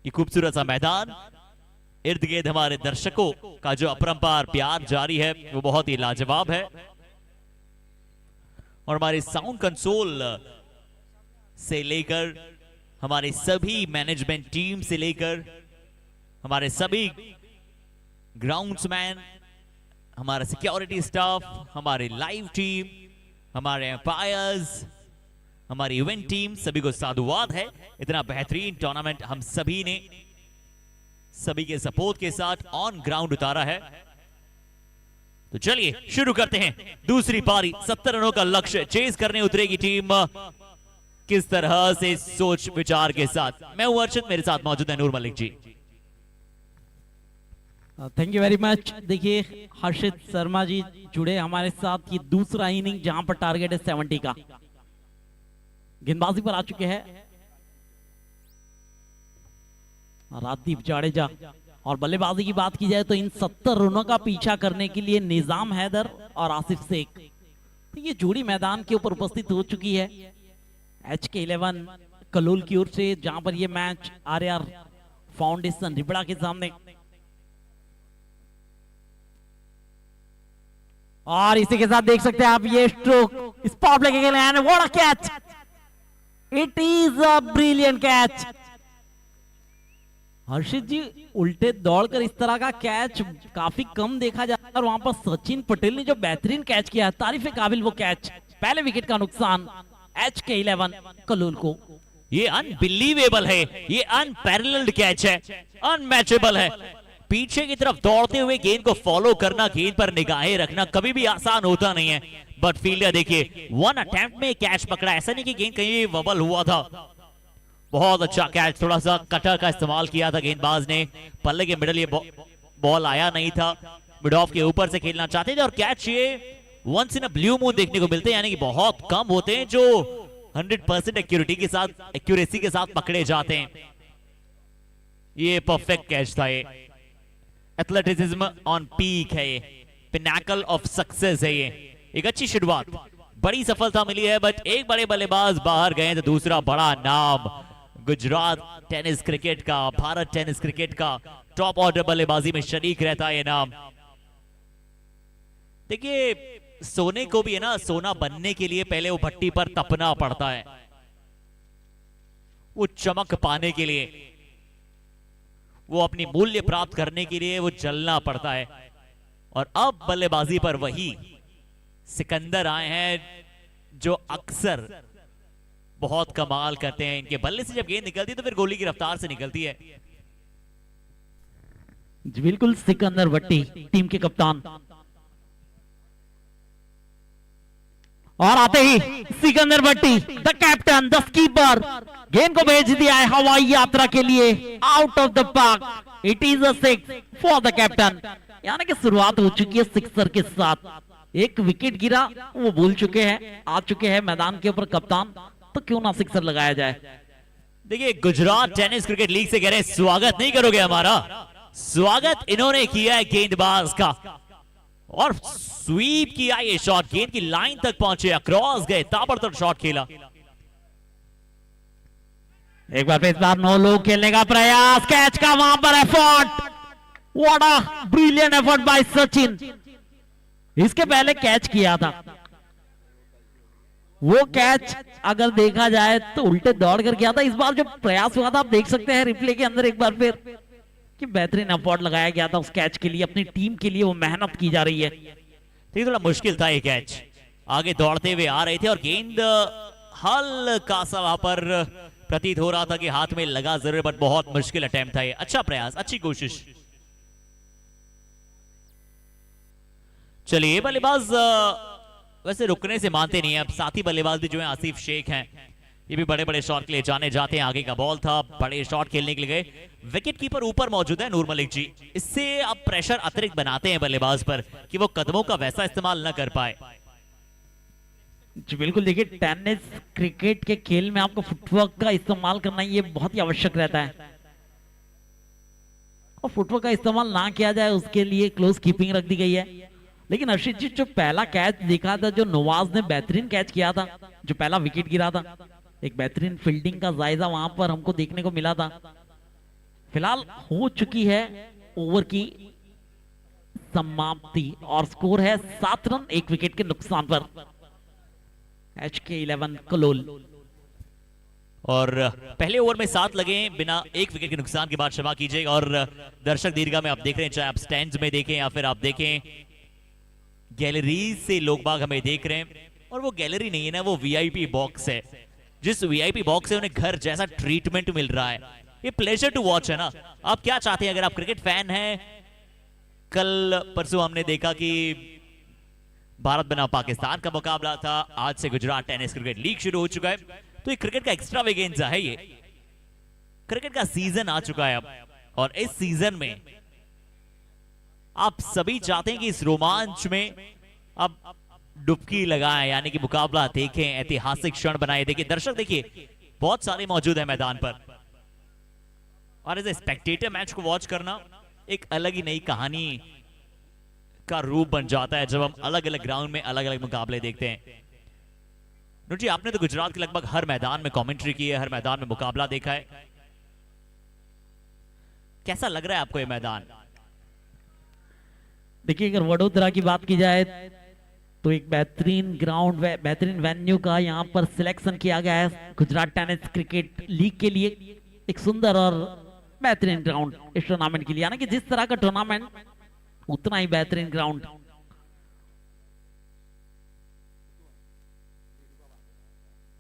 ये खूबसूरत सा मैदान, इर्द गिर्द हमारे दर्शकों का जो अपरंपार प्यार जारी है वो बहुत ही लाजवाब है। और हमारे साउंड कंसोल से लेकर हमारे सभी मैनेजमेंट टीम से लेकर हमारे सभी ग्राउंड्समैन, हमारा सिक्योरिटी स्टाफ, हमारे लाइव टीम, हमारे एम्पायर्स, हमारी इवेंट टीम, सभी को साधुवाद है। इतना बेहतरीन टूर्नामेंट हम सभी ने सभी के सपोर्ट के साथ ऑन ग्राउंड उतारा है। तो चलिए शुरू करते हैं दूसरी पारी। 70 रनों का लक्ष्य चेज करने उतरेगी टीम किस तरह से सोच विचार के साथ। मैं हूं अर्षद, मेरे साथ मौजूद है Noor Malik ji. Thank you very much. देखिए हर्षित शर्मा जी जुड़े हमारे साथ। ये दूसरा इनिंग जहां पर टारगेट है 70 का। गेंदबाजी पर आ चुके हैं राजदीप जाडेजा। और बल्लेबाजी की बात की जाए तो इन 70 रनों का पीछा करने के लिए निजाम हैदर और आसिफ शेख, तो ये जोड़ी मैदान के ऊपर उपस्थित हो चुकी है HK11 कलोल की ओर से, जहां पर ये मैच RR फाउंडेशन रिबड़ा के सामने। और इसी के साथ देख सकते हैं आप ये स्ट्रोक स्पॉट लगेगा and what a catch, it is a brilliant catch. Harshit ji उल्टे दौड़कर इस तरह का कैच काफी कम देखा जाता है और वहां पर सचिन पटेल ने जो बेहतरीन कैच किया है, तारीफ काबिल वो कैच। पहले विकेट का नुकसान HK11 कलोल को। ये अनबिलीवेबल है, ये अनपैरेलल्ड कैच है, अनमैचेबल है। पीछे की तरफ दौड़ते हुए गेंद को फॉलो करना, गेंद पर निगाहें रखना कभी भी आसान होता नहीं है। बट फील्डर देखिए 1 अटेम्प्ट में कैच पकड़ा, ऐसा नहीं कि गेंद कहीं वबल हुआ था। बहुत अच्छा कैच, थोड़ा सा कटर का इस्तेमाल किया था गेंदबाज ने। पल्ले के मिडल ये बॉल आया नहीं था, मिड ऑफ के ऊपर से खेलना चाहते थे। और कैच ये once in a blue moon देखने को मिलते हैं, यानी कि बहुत कम होते हैं जो 100% एक्यूरेसी के साथ पकड़े जाते हैं। ये परफेक्ट कैच था, ये एथलेटिसिज्म ऑन पीक है, ये पिनाकल ऑफ सक्सेस है। ये एक अच्छी शुरुआत, बड़ी सफलता मिली है। बट एक बड़े बल्लेबाज बाहर गए तो दूसरा बड़ा नाम गुजरात टेनिस क्रिकेट का, भारत टेनिस क्रिकेट का टॉप ऑर्डर बल्लेबाजी में शरीक रहता है ये नाम। देखिए सोने को भी है ना, सोना बनने के लिए पहले वो भट्टी पर तपना पड़ता है, वो चमक पाने के लिए, वो अपनी मूल्य प्राप्त करने के लिए वो जलना पड़ता है। और अब बल्लेबाजी पर वही सिकंदर आए हैं जो अक्सर बहुत कमाल करते हैं। इनके बल्ले से जब गेंद निकलती है तो फिर गोली की रफ्तार से निकलती है। जी बिल्कुल, सिकंदर भट्टी टीम के कप्तान। और आते ही सिकंदर भट्टी द कैप्टन, द स्कीपर, गेंद को भेज दिया है हवाई यात्रा के लिए out of the park. It is a 6 for the captain. यानी कि शुरुआत हो चुकी है सिक्सर के साथ। एक विकेट गिरा, वो भूल चुके हैं, आ चुके हैं मैदान के ऊपर कप्तान, तो क्यों ना सिक्सर लगाया जाए। देखिए गुजरात टेनिस क्रिकेट लीग से कह रहे हैं स्वागत नहीं करोगे हमारा। स्वागत इन्होंने किया है गेंदबाज का, और स्वीप किया ये शॉट, गेंद की लाइन तक पहुंचे, अक्रॉस गए, ताबड़तोड़ शॉट खेला। एक बार इस बार नो लोग खेलने का प्रयास, कैच का वहां पर effort, what a brilliant effort bye Sachin. इसके पहले कैच किया था, वो कैच अगर देखा जाए तो उल्टे दौड़ कर किया था। इस बार जो प्रयास हुआ था आप देख सकते हैं रिप्ले के अंदर एक बार फिर कि बेहतरीन एफर्ट लगाया गया था उस कैच के लिए, अपनी टीम के लिए वो मेहनत की जा रही है। तो थोड़ा मुश्किल था ये कैच, आगे दौड़ते हुए आ रहे थे और गेंद हल्का सा वहां पर प्रतीत हो रहा था कि हाथ में लगा जरूर, बट बहुत मुश्किल अटेम्प्ट था ये। अच्छा प्रयास, अच्छी कोशिश। चलिए बल्लेबाज वैसे रुकने से मानते नहीं है। अब साथी बल्लेबाज भी जो है आसिफ शेख हैं, ये भी बड़े बड़े शॉट के लिए जाने जाते हैं। आगे का बॉल था, बड़े शॉट खेलने के लिए गए। विकेट कीपर ऊपर मौजूद है नूर मलिक जी, इससे आप प्रेशर अतिरिक्त बनाते हैं बल्लेबाज पर कि वो कदमों का वैसा इस्तेमाल न कर पाए। जी बिल्कुल, देखिए टेनिस क्रिकेट के खेल में आपको फुटवर्क का इस्तेमाल करना ये बहुत ही आवश्यक रहता है, और फुटवर्क का इस्तेमाल ना किया जाए उसके लिए क्लोज कीपिंग रख दी गई है। लेकिन हर्षित जी जो पहला कैच देखा था, जो नवाज ने बेहतरीन कैच किया था, जो पहला विकेट गिरा था, एक बेहतरीन फील्डिंग का जायजा वहां पर हमको देखने को मिला था। फिलहाल हो चुकी है ओवर की समाप्ति और स्कोर है 7 रन 1 विकेट के नुकसान पर। HK11 कलोल। और पहले ओवर में 7 लगे बिना 1 विकेट के नुकसान के बाद, क्षमा कीजिएगा। और दर्शक दीर्घा में आप देख रहे हैं, चाहे आप स्टैंड्स में देखें या फिर आप देखें गैलरी से लोग बाग हमें देख रहे हैं। और वो गैलरी नहीं है ना, वो वीआईपी बॉक्स है। जिस वीआईपी बॉक्स से उन्हें घर जैसा ट्रीटमेंट मिल रहा है, ये प्लेजर टू वॉच है ना। आप क्या चाहते हैं, अगर आप क्रिकेट फैन हैं, कल परसों हमने देखा कि भारत बनाम पाकिस्तान का मुकाबला था, आज से गुजरात टेनिस क्रिकेट लीग शुरू हो चुका है, तो ये क्रिकेट का एक्स्ट्रावेगेंजा है। ये क्रिकेट का सीजन आ चुका है अब, और इस सीजन में आप सभी चाहते हैं कि इस रोमांच में अब डुबकी लगाएं, यानी कि मुकाबला देखें, ऐतिहासिक क्षण बनाए। देखिए दर्शक, देखिए बहुत सारे मौजूद हैं मैदान पर, और एज ए स्पेक्टेटर मैच को वॉच करना एक अलग ही नई कहानी का रूप बन जाता है, जब हम अलग अलग ग्राउंड में अलग अलग मुकाबले देखते हैं। नुट जी, आपने तो गुजरात के लगभग हर मैदान में कमेंट्री की है, हर मैदान में मुकाबला देखा है, कैसा लग रहा है आपको ये मैदान? देखिए, अगर वडोदरा की बात की जाए तो एक बेहतरीन ग्राउंड, बेहतरीन वेन्यू का यहाँ पर सिलेक्शन किया गया है गुजरात टेनिस क्रिकेट लीग के लिए। एक सुंदर और बेहतरीन ग्राउंड इस टूर्नामेंट के लिए, यानी कि जिस तरह का टूर्नामेंट उतना ही बेहतरीन ग्राउंड।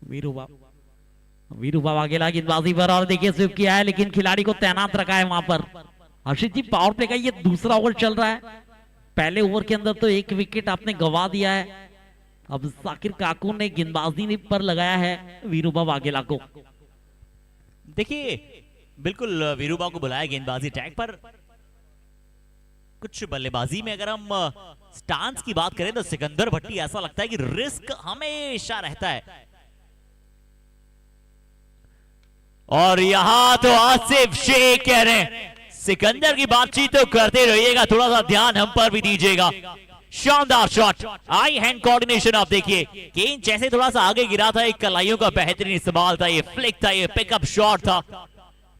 वीरू बाबा अकेला गेंदबाजी पर, और देखिए स्विप किया है, लेकिन खिलाड़ी को तैनात रखा है वहां पर। हर्षित जी, पावर प्ले का ये दूसरा ओवर चल रहा है। पहले ओवर के अंदर तो 1 विकेट आपने गंवा दिया है। अब साकिर काकू ने गेंदबाजी पर लगाया है वीरूबा वाघेला को। देखिए बिल्कुल वीरूबा को बुलाया गेंदबाजी टैग पर। कुछ बल्लेबाजी में अगर हम स्टांस की बात करें तो सिकंदर भट्टी, ऐसा लगता है कि रिस्क हमेशा रहता है। और यहां तो आसिफ शेख कह रहे हैं सिकंदर की बातचीत तो करते रहिएगा, थोड़ा सा ध्यान हम पर भी दीजिएगा। शानदार शॉट, आई हैंड कोऑर्डिनेशन आप देखिए, गेंद जैसे थोड़ा सा आगे गिरा था, एक कलाइयों का बेहतरीन इस्तेमाल था, ये फ्लिक था, ये पिकअप शॉट था,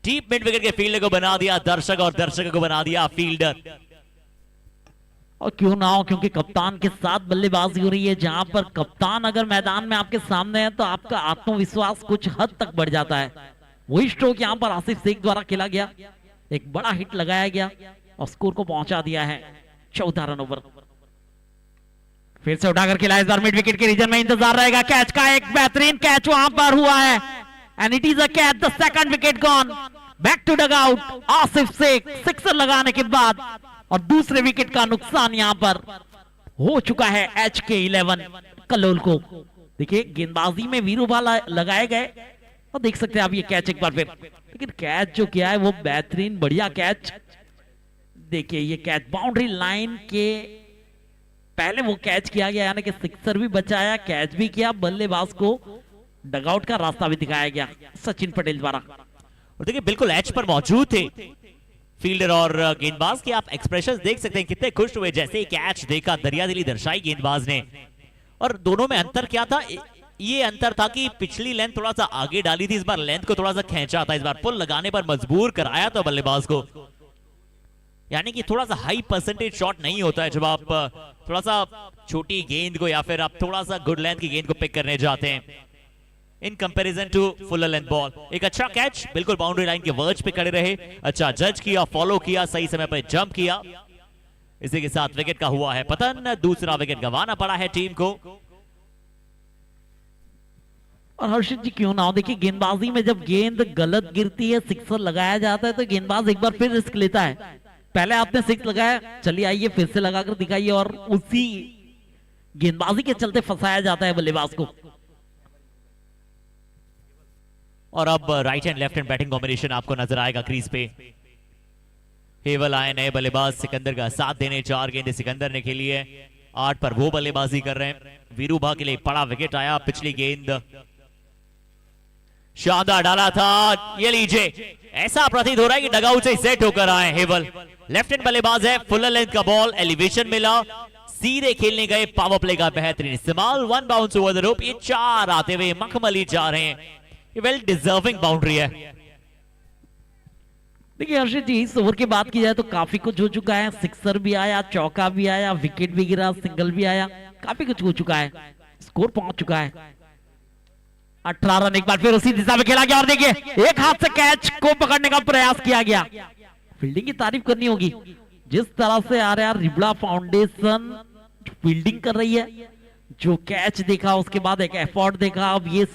डीप मिड विकेट के फील्डर को बना दिया दर्शक और दर्शक को बना दिया फील्डर। और क्यों ना हो, क्योंकि कप्तान के साथ बल्लेबाजी हो रही है। जहां पर कप्तान अगर मैदान में आपके सामने है तो आपका आत्मविश्वास कुछ हद तक बढ़ जाता है। वही स्ट्रोक यहां पर आसिफ शेख द्वारा खेला गया, एक बड़ा हिट लगाया गया और स्कोर को पहुंचा दिया है 14 रन ओवर। फिर से उठाकर खेला, इस बार मिड विकेट के रीजन में इंतजार रहेगा। कैच का एक बेहतरीन कैच वहां पर हुआ है, and it is a catch, the second wicket gone, back to dugout. Asif Sheikh sixer लगाने के बाद और दूसरे विकेट का नुकसान यहां पर हो चुका है HK11 कलोल को। देखिए गेंदबाजी में वीरूबा लगाए गए और देख सकते हैं आप ये कैच एक बार फिर, लेकिन कैच जो किया है वो बेहतरीन बढ़िया कैच। देखिए ये कैच बाउंड्री लाइन के पहले वो कैच किया गया, यानी कि सिक्सर भी बचाया, कैच भी किया, बल्लेबाज को डगआउट का रास्ता भी दिखाया गया सचिन पटेल द्वारा। और देखिए बिल्कुल एज पर मौजूद थे फील्डर और गेंदबाज के, आप एक्सप्रेशंस देख सकते हैं कितने खुश हुए जैसे ही कैच देखा, दरियादिली दर्शाई गेंदबाज ने। और दोनों में अंतर क्या था? ये अंतर था कि पिछली लेंथ थोड़ा सा आगे डाली थी, इस बार लेंथ को थोड़ा सा खींचा था, इस बार पुल लगाने पर मजबूर कराया था बल्लेबाज को। यानी कि थोड़ा सा हाई परसेंटेज शॉट नहीं होता है जब आप थोड़ा सा छोटी गेंद को या फिर आप थोड़ा सा गुड लेंथ की गेंद को पिक करने जाते हैं in comparison to full length ball. एक अच्छा कैच, बिल्कुल बाउंड्री लाइन के वर्ज पे खड़े रहे, अच्छा जज किया, फॉलो किया, सही समय पर जंप किया। इसी के साथ विकेट का हुआ है पतन, दूसरा विकेट गंवाना पड़ा है टीम को। और हर्षित जी क्यों ना हो, देखिए गेंदबाजी में जब गेंद गलत गिरती है, सिक्सर लगाया जाता है तो गेंदबाज एक बार फिर रिस्क लेता है। पहले आपने सिक्स लगाया, चलिए आइए फिर से लगाकर दिखाइए, और उसी गेंदबाजी के चलते फंसाया जाता है बल्लेबाज को। और अब right hand left hand batting combination आपको नजर आएगा क्रीज पे। हेवल आए नए बल्लेबाज सिकंदर का साथ देने, 4 गेंदें सिकंदर ने खेली है, 8 पर वो बल्लेबाजी कर रहे हैं। वीरूबा के लिए बड़ा विकेट आया, पिछली गेंद शानदार डाला था, ये लीजिए ऐसा प्रतीत हो रहा है कि डगआउट से सेट होकर आए हेवल। लेफ्ट हैंड बल्लेबाज है, फुल लेंथ का बॉल, एलिवेशन मिला, सीधे खेलने गए, पावर प्ले का बेहतरीन इस्तेमाल, 1 बाउंस ओवर द रोप। ये 4 आते हुए मखमली जा रहे हैं, ये वेल डिजर्विंग बाउंड्री है। देखिए हर्षित जी, इस ओवर की बात की जाए तो काफी कुछ हो चुका है। सिक्सर भी आया, चौका भी आया, विकेट भी गिरा, सिंगल भी आया, काफी कुछ हो चुका है। स्कोर पहुंच चुका है 18 रन। एक बार फिर उसी दिशा में खेला गया और देखिए एक हाथ से कैच को पकड़ने का प्रयास किया गया। फील्डिंग की तारीफ करनी होगी, जिस तरह से आरआर रिबड़ा फाउंडेशन फील्डिंग कर रही है, जो कैच देखा उसके बाद एक एफर्ट देखा, अब ये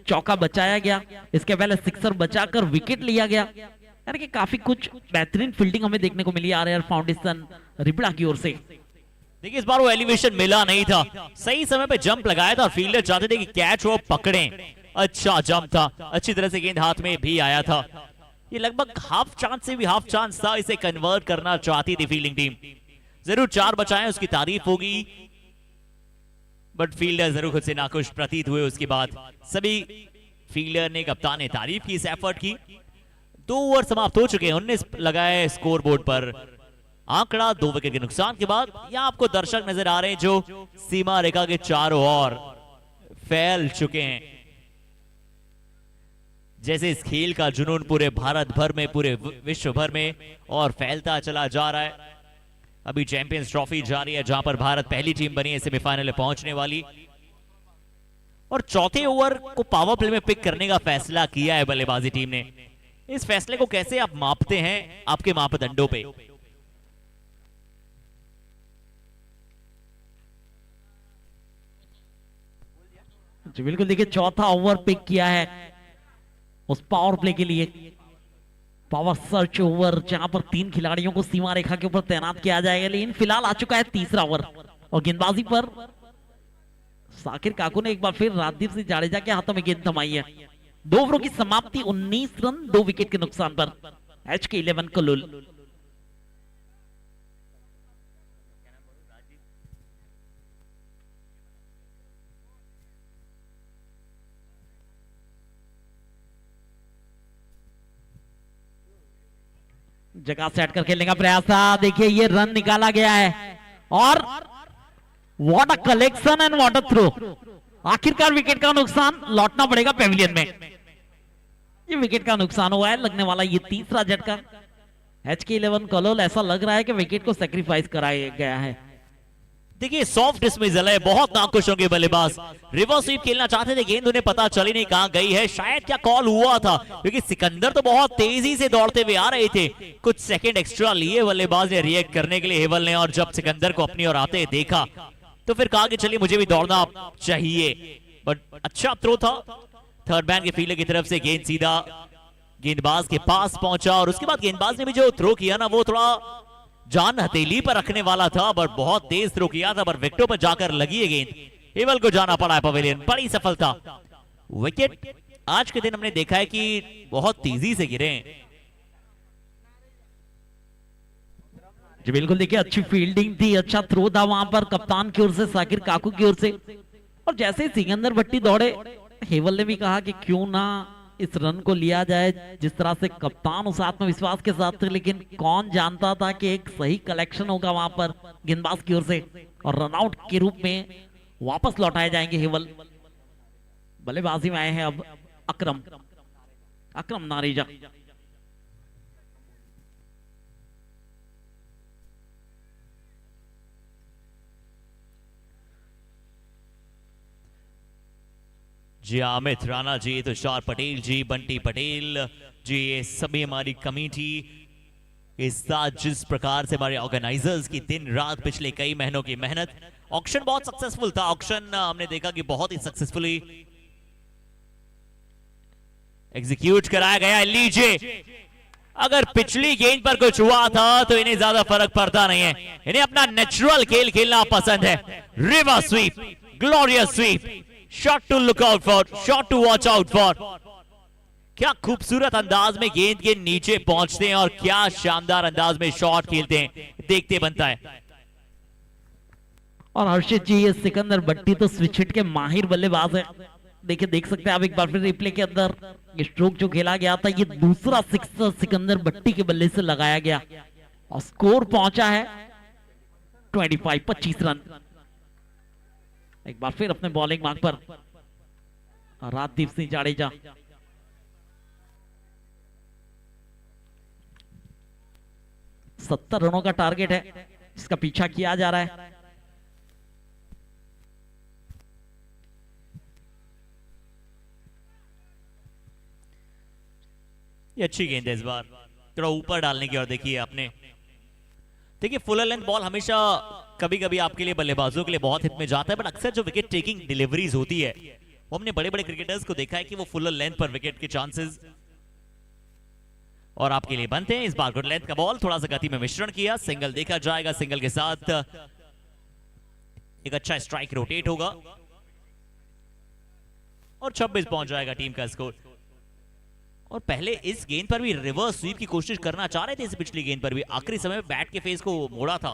चौका बचाया गया, इसके पहले सिक्सर बचाकर विकेट लिया गया। यानी कि काफी कुछ बेहतरीन फील्डिंग हमें देखने को मिली आरआर फाउंडेशन रिबड़ा की ओर से। देखिए इस बार वो एलिवेशन मिला नहीं था, सही समय पे जंप लगाया था और फील्डर चाहते थे कि कैच वो पकड़ें। अच्छा जंप था, अच्छी तरह से गेंद हाथ में भी आया था। ये लगभग हाफ चांस से भी हाफ चांस था, इसे कन्वर्ट करना चाहती थी फील्डिंग टीम। जरूर 4 बचाए, उसकी तारीफ होगी, बट फील्डर जरूर खुद से नाखुश प्रतीत हुए। उसके बाद सभी फील्डर ने, कप्तान ने तारीफ की इस एफर्ट की। 2 ओवर समाप्त हो चुके हैं, 19 लगाए स्कोर बोर्ड पर। आंकड़ा 2 विकेट के नुकसान के बाद यहां आपको दर्शक नजर आ रहे हैं जो सीमा रेखा के चारों ओर फैल चुके हैं। जैसे इस खेल का जुनून पूरे भारत भर में, पूरे विश्व भर में और फैलता चला जा रहा है। अभी चैंपियंस ट्रॉफी जारी है, जहां पर भारत पहली टीम बनी है सेमीफाइनल में पहुंचने वाली। और चौथे ओवर को पावर प्ले में पिक करने का फैसला किया है बल्लेबाजी टीम ने। इस फैसले को कैसे आप मापते हैं आपके मापदंडों पे? जी बिल्कुल, देखिए चौथा ओवर पिक किया है उस पावर प्ले के लिए, पावर सर्च ओवर, जहां पर 3 खिलाड़ियों को सीमा रेखा के ऊपर तैनात किया जाएगा। लेकिन फिलहाल आ चुका है तीसरा ओवर और गेंदबाजी पर साकिर काकू ने एक बार फिर राजदीप सिंह जाडेजा के हाथों में गेंद थमाई है। 2 ओवरों की समाप्ति, 19 रन 2 विकेट के नुकसान पर। HK11 कुल्लू। जगह सेट कर खेलने का प्रयास था, देखिए ये रन निकाला गया है और what a collection and what a throw. आखिरकार विकेट का नुकसान, लौटना पड़ेगा पेविलियन में। ये विकेट का नुकसान हुआ है, लगने वाला ये तीसरा झटका। HK11 कलोल, ऐसा लग रहा है कि विकेट को सैक्रिफाइस कराया गया है। देखिए सॉफ्ट डिसमिसल है, बहुत नाखुश होंगे बल्लेबाज। रिवर्स स्वीप खेलना चाहते थे, गेंद उन्हें पता चली नहीं कहां गई है। शायद क्या कॉल हुआ था, क्योंकि सिकंदर तो बहुत तेजी से दौड़ते हुए आ रहे थे। कुछ सेकंड एक्स्ट्रा लिए बल्लेबाज ने रिएक्ट करने के लिए हेवल ने, और जब सिकंदर को अपनी ओर आते देखा तो फिर कहा कि चलिए मुझे भी दौड़ना चाहिए। बट अच्छा थ्रो था थर्ड मैन के फील्डर की तरफ से, गेंद सीधा गेंदबाज के पास पहुंचा। और उसके बाद गेंदबाज ने भी जो थ्रो किया ना, वो थोड़ा जान हथेली पर रखने वाला था, बट बहुत तेज थ्रो किया था, पर विकेटों पर जाकर लगी है गेंद। हेवल को जाना पड़ा है पवेलियन, बड़ी सफलता। विकेट आज के दिन हमने देखा है कि बहुत तेजी से गिरे। जी बिल्कुल, देखिए अच्छी फील्डिंग थी, अच्छा थ्रो था वहां पर कप्तान की ओर से, साकिर काकू की ओर से। और जैसे ही सिकंदर भट्टी दौड़े, हेवल ने भी कहा कि क्यों ना इस रन को लिया जाए। जिस तरह से कप्तान उस आत्मविश्वास के साथ थे, लेकिन कौन जानता था कि एक सही कलेक्शन होगा वहां पर गेंदबाज की ओर से और रनआउट के रूप में वापस लौटाए जाएंगे हेवल। बल्लेबाजी में आए हैं अब अकरम नारीजा। जी अमित राणा जी, तुषार पटेल जी, बंटी पटेल जी, ये सभी हमारी कमेटी इस साथ जिस प्रकार से हमारे ऑर्गेनाइजर्स की दिन रात पिछले कई महीनों की मेहनत। ऑक्शन बहुत सक्सेसफुल था, ऑक्शन हमने देखा कि बहुत ही सक्सेसफुली एग्जीक्यूट कराया गया। लीजिए, अगर पिछली गेंद पर कुछ हुआ था तो इन्हें ज्यादा फर्क पड़ता नहीं है, इन्हें अपना नेचुरल खेल खेलना पसंद है। Reverse sweep, glorious sweep, shot to look out for, shot to watch out for. क्या खूबसूरत अंदाज में गेंद के नीचे पहुंचते हैं और क्या शानदार अंदाज में शॉट खेलते हैं, देखते बनता है। और हर्षित जी, ये सिकंदर भट्टी तो स्विच हिट के माहिर बल्लेबाज है। देखिए, देख सकते हैं आप एक बार फिर रिप्ले के अंदर, ये स्ट्रोक जो खेला गया था, ये दूसरा सिक्सर सिकंदर भट्टी के बल्ले से लगाया गया और स्कोर पहुंचा है 25 रन। एक बार फिर अपने बॉलिंग मार्ग पर राजदीप सिंह जाडेजा। 70 रनों का टारगेट है जिसका पीछा किया जा रहा है। ये अच्छी गेंद है इस बार, थोड़ा ऊपर डालने की। और देखिए आपने, देखिए फुल लेंथ बॉल हमेशा कभी कभी आपके लिए बल्लेबाजों के लिए बहुत हित में जाता है, बट अक्सर जो विकेट टेकिंग डिलीवरीज होती है वो हमने बड़े बड़े क्रिकेटर्स को देखा है कि वो फुल लेंथ पर विकेट के चांसेस और आपके लिए बनते हैं। इस बार गुड लेंथ का बॉल, थोड़ा सा गति में मिश्रण किया, सिंगल देखा जाएगा। सिंगल के साथ एक अच्छा स्ट्राइक रोटेट होगा और 26 पहुंच जाएगा टीम का स्कोर। और पहले इस गेंद पर भी रिवर्स स्वीप की कोशिश करना चाह रहे थे, इस पिछली गेंद पर भी आखिरी समय में बैट के फेस को मोड़ा था।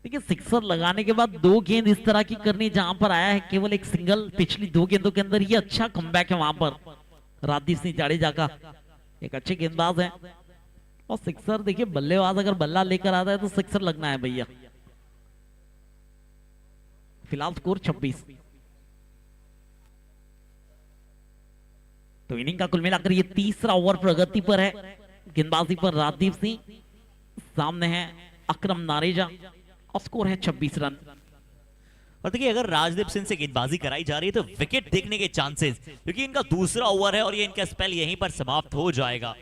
देखिए सिक्सर लगाने के बाद 2 गेंद इस तरह की करनी जहां पर आया है केवल एक सिंगल, पिछली 2 गेंदों के अंदर ये अच्छा कमबैक है वहां पर राजदीप सिंह जाडेजा का। एक अच्छे गेंदबाज है और सिक्सर, देखिए बल्लेबाज अगर बल्ला लेकर आता है तो सिक्सर लगना है भैया। फिलहाल स्कोर 26। तो इनिंग का कुल मिलाकर ये तीसरा ओवर प्रगति पर है। गेंदबाजी पर राजदीप सिंह, सामने है अकरम नारेजा और स्कोर है 26 रन। और देखिए अगर राजदीप सिंह से गेंदबाजी कराई जा रही है तो विकेट देखने के चांसेस, क्योंकि इनका दूसरा ओवर है और ये इनका स्पेल यहीं पर समाप्त हो जाएगा।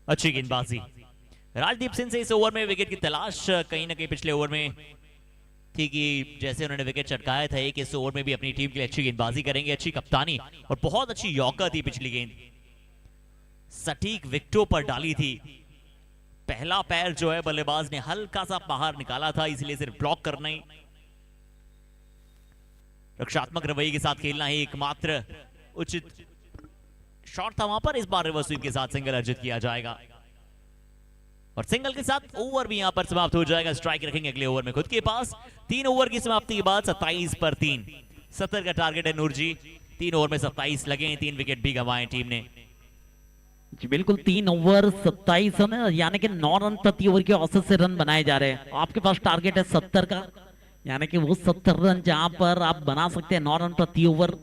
अच्छी गेंदबाजी राजदीप सिंह से इस ओवर में विकेट की तलाश कहीं ना कहीं पिछले ओवर में थी कि जैसे उन्होंने विकेट चटकाया था कि इस ओवर में भी अपनी टीम के लिए अच्छी गेंदबाजी करेंगे। अच्छी कप्तानी और बहुत अच्छी यॉर्कर थी पिछली गेंद, सटीक विकेटों पर डाली थी। पहला पैर जो है बल्लेबाज ने हल्का सा बाहर निकाला था, इसलिए सिर्फ ब्लॉक करना ही, रक्षात्मक रवैये के साथ खेलना ही एकमात्र उचित शॉट था वहां पर। इस बार रिवर्स स्वीप के साथ सिंगल अर्जित किया जाएगा और सिंगल के साथ ओवर भी यहां पर समाप्त हो जाएगा। स्ट्राइक रखेंगे अगले ओवर में खुद के पास। 3 ओवर की समाप्ति के बाद 27 पर 3, 70 का टारगेट है। नूर जी 3 ओवर में 27 लगे, 3 विकेट भी गंवाए टीम ने। जी बिल्कुल, 3 ओवर 27 रन, यानी कि 9 रन प्रति ओवर के औसत से रन बनाए जा रहे हैं। आपके पास टारगेट है 70 का, यानी कि वो 70 रन जहां पर आप बना सकते हैं 9 रन प्रति ओवर।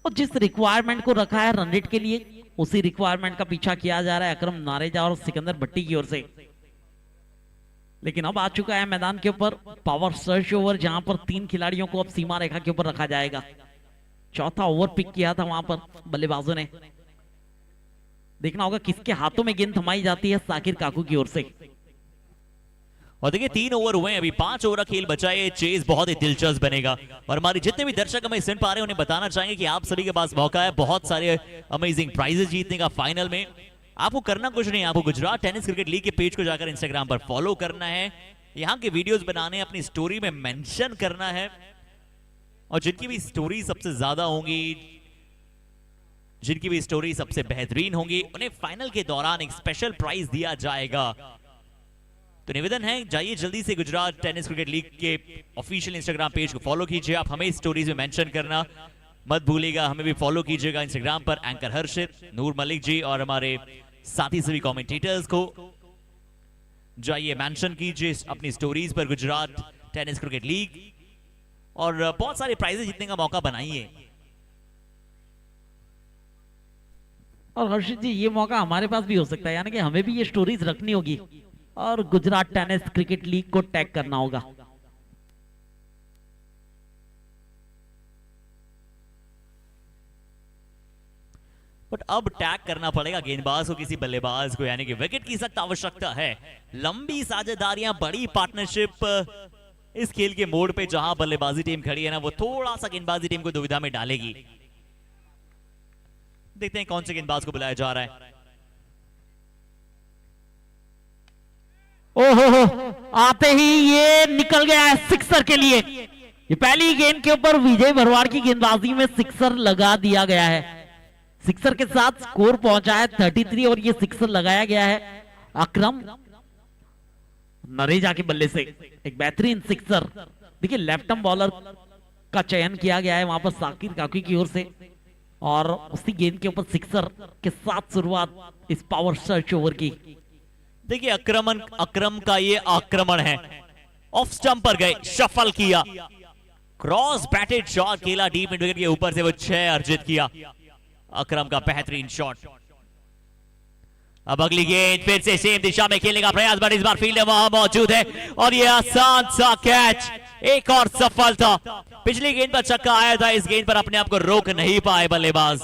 और जिस रिक्वायरमेंट को रखा है रन रेट के लिए, उसी रिक्वायरमेंट का पीछा किया जा रहा है अकरम नारेजा और सिकंदर भट्टी की ओर से। लेकिन अब आ चुका है मैदान के ऊपर पावर सर्च ओवर, जहां पर 3 खिलाड़ियों को अब सीमा रेखा के ऊपर रखा जाएगा। चौथा ओवर पिक किया था वहां पर बल्लेबाजों ने। देखना होगा किसके हाथों में गेंद थमाई जाती है साकिर काकू की ओर से। और देखिए 3 ओवर हुए, अभी 5 ओवर का खेल बचा है। चेज बहुत ही दिलचस्प बनेगा और हमारे जितने भी दर्शक हमें सुन पा रहे हैं उन्हें बताना चाहेंगे कि आप सभी के पास मौका है बहुत सारे अमेजिंग प्राइजेस जीतने का फाइनल में। आपको करना कुछ नहीं, आपको गुजरात टेनिस क्रिकेट लीग के पेज को जाकर इंस्टाग्राम पर फॉलो करना है, यहाँ के वीडियोस बनाने, अपनी स्टोरी में मेंशन करना है और जिनकी भी स्टोरी सबसे ज्यादा होंगी, जिनकी भी स्टोरी सबसे बेहतरीन होंगी, उन्हें फाइनल के दौरान एक स्पेशल प्राइज दिया जाएगा। तो निवेदन है जाइए जल्दी से गुजरात टेनिस क्रिकेट लीग के ऑफिशियल इंस्टाग्राम पेज को फॉलो कीजिए। आप हमें स्टोरीज में मेंशन करना मत भूलिएगा, हमें भी फॉलो कीजिएगा इंस्टाग्राम पर। एंकर हर्षित, नूर मलिक जी और हमारे साथी सभी कमेंटेटर्स को जाइए मेंशन कीजिए अपनी स्टोरीज पर गुजरात टेनिस क्रिकेट लीग और बहुत सारे प्राइजेस जीतने का मौका बनाइए। और हर्षित जी ये मौका हमारे पास भी हो सकता है, यानी कि हमें भी ये स्टोरीज रखनी होगी और गुजरात टेनिस क्रिकेट लीग को टैग करना होगा। बट अब टैग करना पड़ेगा गेंदबाज को, किसी बल्लेबाज को, यानी कि विकेट की सख्त आवश्यकता है। लंबी साझेदारियां, बड़ी पार्टनरशिप इस खेल के मोड़ पे जहां बल्लेबाजी टीम खड़ी है ना, वो थोड़ा सा गेंदबाजी टीम को दुविधा में डालेगी। देखते हैं कौन से गेंदबाज को बुलाया जा रहा है। ओहो, आते ही ये निकल गया है सिक्सर के लिए। ये पहली गेंद के ऊपर विजय भरवाड़ की गेंदबाजी में सिक्सर लगा दिया गया है। सिक्सर के साथ स्कोर पहुंचा है 33 और ये सिक्सर लगाया गया है अकरम नरेजा के बल्ले से। एक बेहतरीन सिक्सर। देखिए लेफ्ट आर्म बॉलर का चयन किया गया है वहां पर साकिर काकी की ओर से और उसी गेंद के ऊपर सिक्सर के साथ शुरुआत इस पावर सर्च ओवर की। देखिए अकरम का ये आक्रमण है, ऑफ स्टंप पर गए, शफल किया क्रॉस बैटेड शॉट खेला डीप मिड विकेट के ऊपर से, वो 6 अर्जित किया अकरम का बेहतरीन शॉट। अब अगली गेंद फिर से सेम दिशा में खेलने का प्रयास, बट इस बार फील्डर वहां मौजूद है और ये आसान सा कैच, एक और सफलता। पिछली गेंद पर छक्का आया था, इस गेंद पर अपने आप को रोक नहीं पाए बल्लेबाज।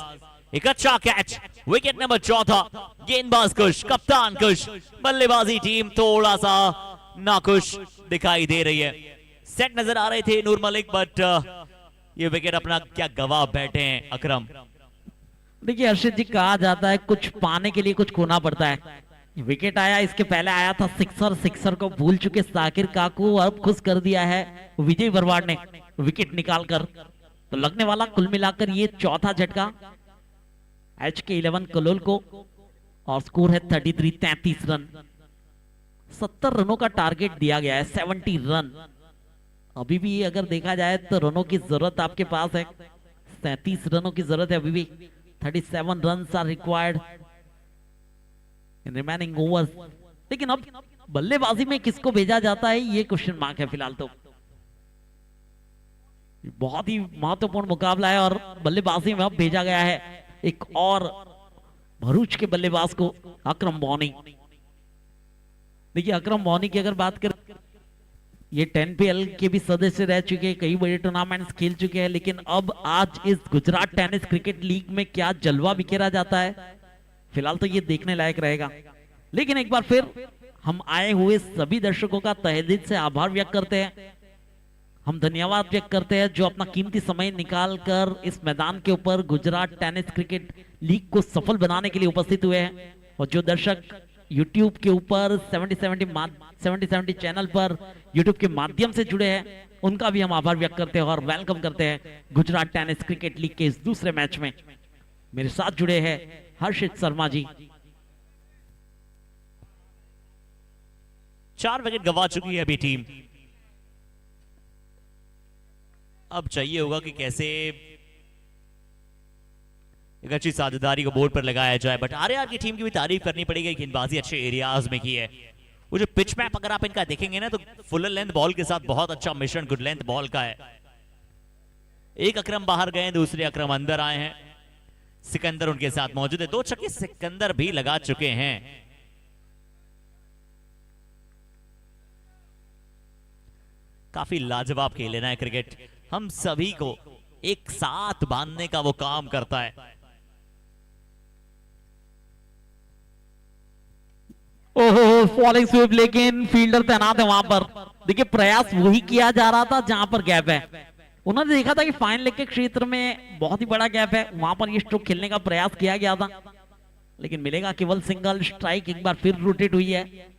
एक अच्छा कैच, विकेट नंबर 14। गेंदबाज खुश, कप्तान खुश, बल्लेबाजी टीम थोड़ा सा नाखुश दिखाई दे रही है। सेट नजर आ रहे थे नूर मलिक, बट ये विकेट अपना क्या गवा बैठे हैं अकरम। देखिए हर्षित जी, कहा जाता है कुछ पाने के लिए कुछ खोना पड़ता है। विकेट आया, इसके पहले आया था सिक्सर, सिक्सर को भूल चुके साकिर काकू, अब खुश कर दिया है विजय बरवाड़ ने विकेट निकालकर। तो लगने वाला कुल मिलाकर ये चौथा झटका HK11 कलोल को, और स्कोर है 33 रन। 70 रनों का टारगेट दिया गया है, 70 रन। अभी भी अगर देखा जाए तो रनों की जरूरत आपके पास है, 37 रनों की जरूरत है अभी भी। 37 runs are required in remaining overs. लेकिन अब बल्लेबाजी में किसको भेजा जाता है, ये क्वेश्चन मार्क है फिलहाल। तो बहुत ही महत्वपूर्ण मुकाबला है और बल्लेबाजी में अब भेजा गया है एक और भरूच के बल्लेबाज को, अकरम बॉनी। देखिए अकरम बॉनी की अगर बात करें, ये 10PL के भी सदस्य रह चुके हैं, कई बड़े टूर्नामेंट्स खेल चुके हैं। लेकिन अब आज इस गुजरात टेनिस क्रिकेट लीग में क्या जलवा बिखेरा जाता है, फिलहाल तो ये देखने लायक रहेगा। लेकिन एक बार फिर हम आए हुए सभी दर्शकों का तहे दिल से आभार व्यक्त करते हैं। हम धन्यवाद व्यक्त करते हैं जो अपना कीमती समय निकाल कर इस मैदान के ऊपर गुजरात टेनिस क्रिकेट लीग को सफल बनाने के लिए उपस्थित हुए हैं। और जो दर्शक YouTube के ऊपर 7070 चैनल पर YouTube के माध्यम से जुड़े हैं, उनका भी हम आभार व्यक्त करते हैं और वेलकम करते हैं गुजरात टेनिस क्रिकेट लीग के इस दूसरे मैच में। मेरे साथ जुड़े हैं हर्षित शर्मा जी। 4 विकेट गंवा चुकी है अभी टीम। अब चाहिए होगा कि कैसे एक अच्छी साझेदारी को बोर्ड पर लगाया जाए। बट आरआर की टीम की भी तारीफ करनी पड़ेगी, गेंदबाजी अच्छे एरियाज में की है। वो जो पिच मैप अगर आप इनका देखेंगे ना, तो फुल लेंथ बॉल के साथ बहुत अच्छा मिश्रण गुड लेंथ बॉल का है। एक अकरम बाहर गए, दूसरे अकरम अंदर आए हैं। सिकंदर उनके साथ मौजूद है, 2 छक्के सिकंदर भी लगा चुके हैं। काफी लाजवाब खेलना है क्रिकेट, हम सभी को एक साथ बांधने का वो काम करता है। ओहो, फॉलिंग स्वीप, लेकिन फील्डर तैनात है वहां पर। देखिए प्रयास वही किया जा रहा था जहां पर गैप है। उन्होंने देखा था कि फाइन लेग के क्षेत्र में बहुत ही बड़ा गैप है, वहां पर ये स्ट्रोक खेलने का प्रयास किया गया था, लेकिन मिलेगा केवल सिंगल स्ट्राइक। एक बार फिर रोटेट हुई है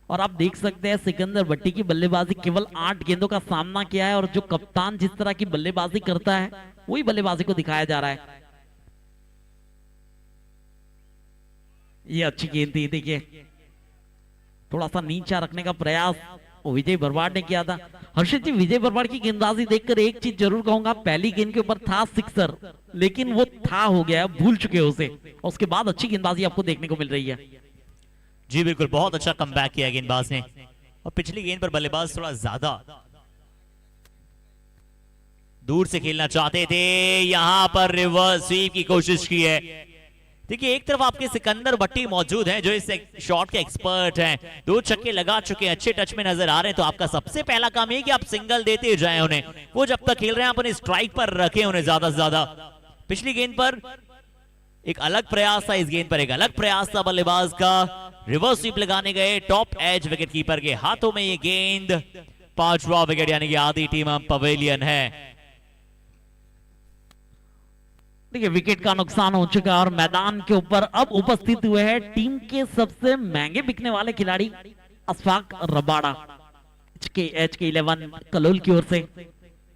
और आप देख सकते हैं सिकंदर भट्टी की बल्लेबाजी, केवल 8 गेंदों का सामना किया है और जो कप्तान जिस तरह की बल्लेबाजी करता है वही बल्लेबाजी को दिखाया जा रहा है। ये अच्छी गेंद थी, देखिए थोड़ा सा नीचा रखने का प्रयास विजय बरवाड़ ने किया था। हर्षित जी, विजय बरवाड़ की गेंदबाजी देखकर एक चीज जरूर कहूंगा, पहली गेंद के ऊपर था सिक्सर, लेकिन वो था हो गया, भूल चुके हो उसे, और उसके बाद अच्छी गेंदबाजी आपको देखने को मिल रही है। जी बिल्कुल, बहुत अच्छा कमबैक किया गेंदबाज ने। और पिछली गेंद पर बल्लेबाज थोड़ा ज्यादा दूर से खेलना चाहते थे, यहां पर रिवर्स स्वीप की कोशिश की है। देखिए एक तरफ आपके सिकंदर भट्टी मौजूद हैं जो इस शॉट के एक्सपर्ट हैं, 2 छक्के लगा चुके हैं, अच्छे टच में नजर आ रहे हैं। तो आपका सबसे पहला काम ये कि आप सिंगल देते जाएं उन्हें, वो जब तक खेल रहे हैं अपने स्ट्राइक पर रखें उन्हें ज्यादा से ज्यादा। पिछली गेंद पर एक अलग प्रयास था, इस गेंद पर एक अलग प्रयास था बल्लेबाज का, रिवर्स स्वीप लगाने गए, टॉप एज विकेट कीपर के हाथों में ये गेंद। 5वां विकेट, यानी कि आधी टीम पवेलियन है। देखिए विकेट का नुकसान हो चुका है और मैदान के ऊपर अब उपस्थित हुए हैं टीम के सबसे महंगे बिकने वाले खिलाड़ी अशफाक रबाड़ा। HK11 कलोल की ओर से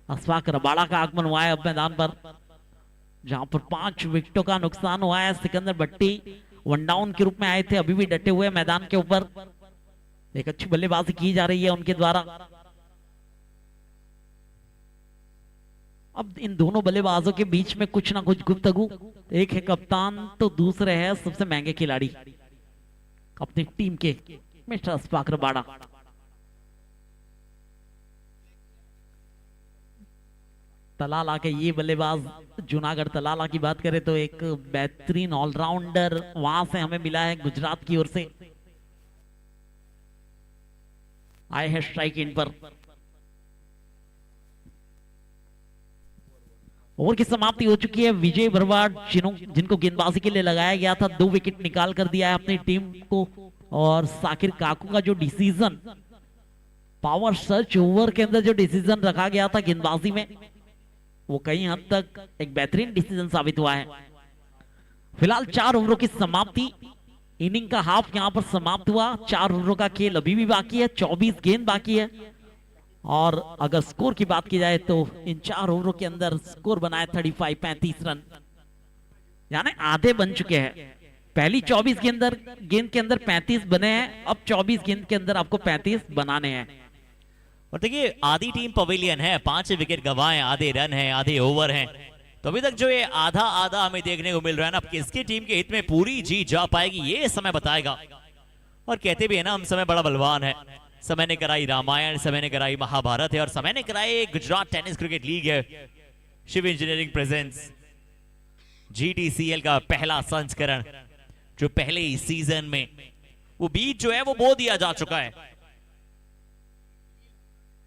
अशफाक रबाड़ा का आगमन हुआ है अब मैदान पर, जहां पर 5 विकेटों का नुकसान हुआ है। सिकंदर भट्टी 1 डाउन के रूप में आए थे, अभी भी डटे हुए मैदान के ऊपर। एक अच्छी बल्लेबाजी की जा रही है उनके द्वारा। अब इन दोनों बल्लेबाजों के बीच में कुछ ना कुछ गुफ्तगू, एक है कप्तान तो दूसरे है सबसे महंगे खिलाड़ी अपनी टीम के, मिस्टर अशफाक रबाड़ा। तलाला के ये बल्लेबाज, जूनागढ़ तलाला की बात करें तो एक बेहतरीन ऑलराउंडर वहां से हमें मिला है गुजरात की ओर से। आए हैं स्ट्राइक इन पर। ओवर की समाप्ति हो चुकी है। विजय भरवाड़ जिनको गेंदबाजी के लिए लगाया गया था, 2 विकेट निकाल कर दिया है अपनी टीम को। और साकिर काकू का जो डिसीजन, पावर सर्च ओवर के अंदर जो डिसीजन रखा गया था गेंदबाजी में, वो कई हद तक एक बेहतरीन डिसीजन साबित हुआ है। फिलहाल 4 ओवरों की समाप्ति, इनिंग का हाफ यहां पर समाप्त हुआ। 4 ओवरों का खेल अभी भी बाकी है, 24 गेंद बाकी है। और अगर स्कोर की बात की जाए तो इन 4 ओवरों के अंदर स्कोर बनाए 35 रन, यानी आधे बन चुके हैं। पहली 24 गेंद के अंदर 35 बने हैं, अब 24 गेंद के अंदर आपको 35 बनाने हैं। और देखिए आधी टीम पवेलियन है, 5 विकेट गंवाए, आधे रन है, आधे ओवर हैं। तो अभी तक जो ये आधा आधा हमें देखने को मिल रहा है ना, अब किसकी टीम के हित में पूरी जीत जा पाएगी ये समय बताएगा। और कहते भी है ना, हम समय बड़ा बलवान है। समय ने कराई रामायण, समय ने कराई महाभारत है, और समय ने कराई गुजरात टेनिस क्रिकेट लीग है। शिव इंजीनियरिंग प्रेजेंट्स GTCL का पहला संस्करण, जो पहले ही सीजन में वो बीज जो है वो बो दिया जा चुका है।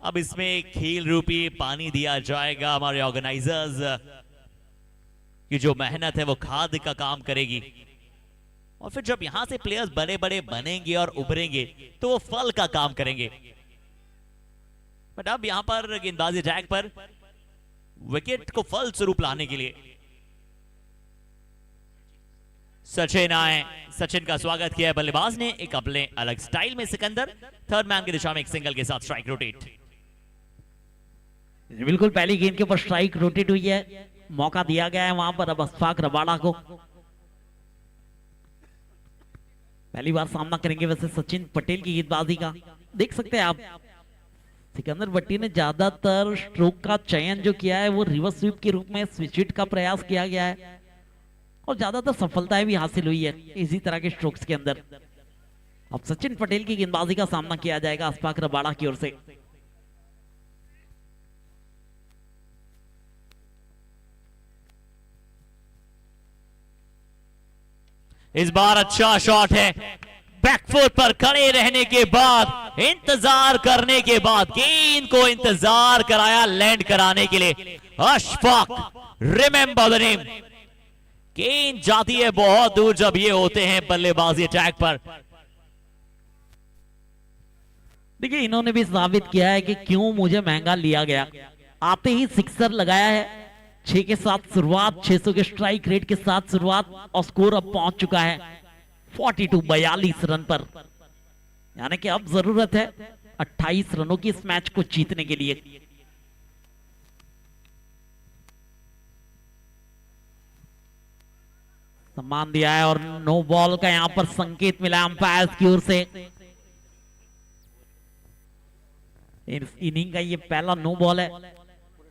अब इसमें खेल रूपी पानी दिया जाएगा। हमारे ऑर्गेनाइजर्स की जो मेहनत है वो खाद का काम करेगी, और फिर जब यहां से प्लेयर्स बड़े बड़े बनेंगे और उभरेंगे तो वो फल का काम करेंगे। बट अब यहां पर गेंदबाजी अटैक पर विकेट को फल स्वरूप लाने के लिए सचिन आए। सचिन का स्वागत किया है बल्लेबाज ने एक अपने अलग स्टाइल में। सिकंदर थर्ड मैन की दिशा में एक सिंगल के साथ स्ट्राइक रोटेट। बिल्कुल पहली गेंद के ऊपर स्ट्राइक रोटेट हुई है, मौका दिया गया है वहां पर अब अशफाक रबाड़ा को। पहली बार सामना करेंगे वैसे सचिन पटेल की गेंदबाजी का। देख सकते हैं आप, सिकंदर बट्टी ने ज्यादातर स्ट्रोक का चयन जो किया है वो रिवर्स स्वीप के रूप में स्विच हिट का प्रयास किया गया है, और ज्यादातर सफलताएं भी हासिल हुई है इसी तरह के स्ट्रोक्स के अंदर। अब सचिन पटेल की गेंदबाजी का सामना किया जाएगा अशफाक रबाड़ा की ओर से। इस बार अच्छा शॉट है, बैकफुट पर खड़े रहने के बाद, इंतजार करने के बाद गेंद को इंतजार कराया लैंड कराने के लिए। Ashfaq, remember the name. गेंद जाती है बहुत दूर जब ये होते हैं बल्लेबाजी अटैक पर। देखिए इन्होंने भी साबित किया है कि क्यों मुझे महंगा लिया गया। आते ही सिक्सर लगाया है, 6 के साथ शुरुआत, 600 के स्ट्राइक रेट के साथ शुरुआत, और स्कोर अब पहुंच चुका है 42 रन पर। यानी कि अब जरूरत है 28 रनों की इस मैच को जीतने के लिए। सम्मान दिया है और नो बॉल का यहां पर संकेत मिला अंपायर की ओर से। इस इनिंग का ये पहला नो बॉल है,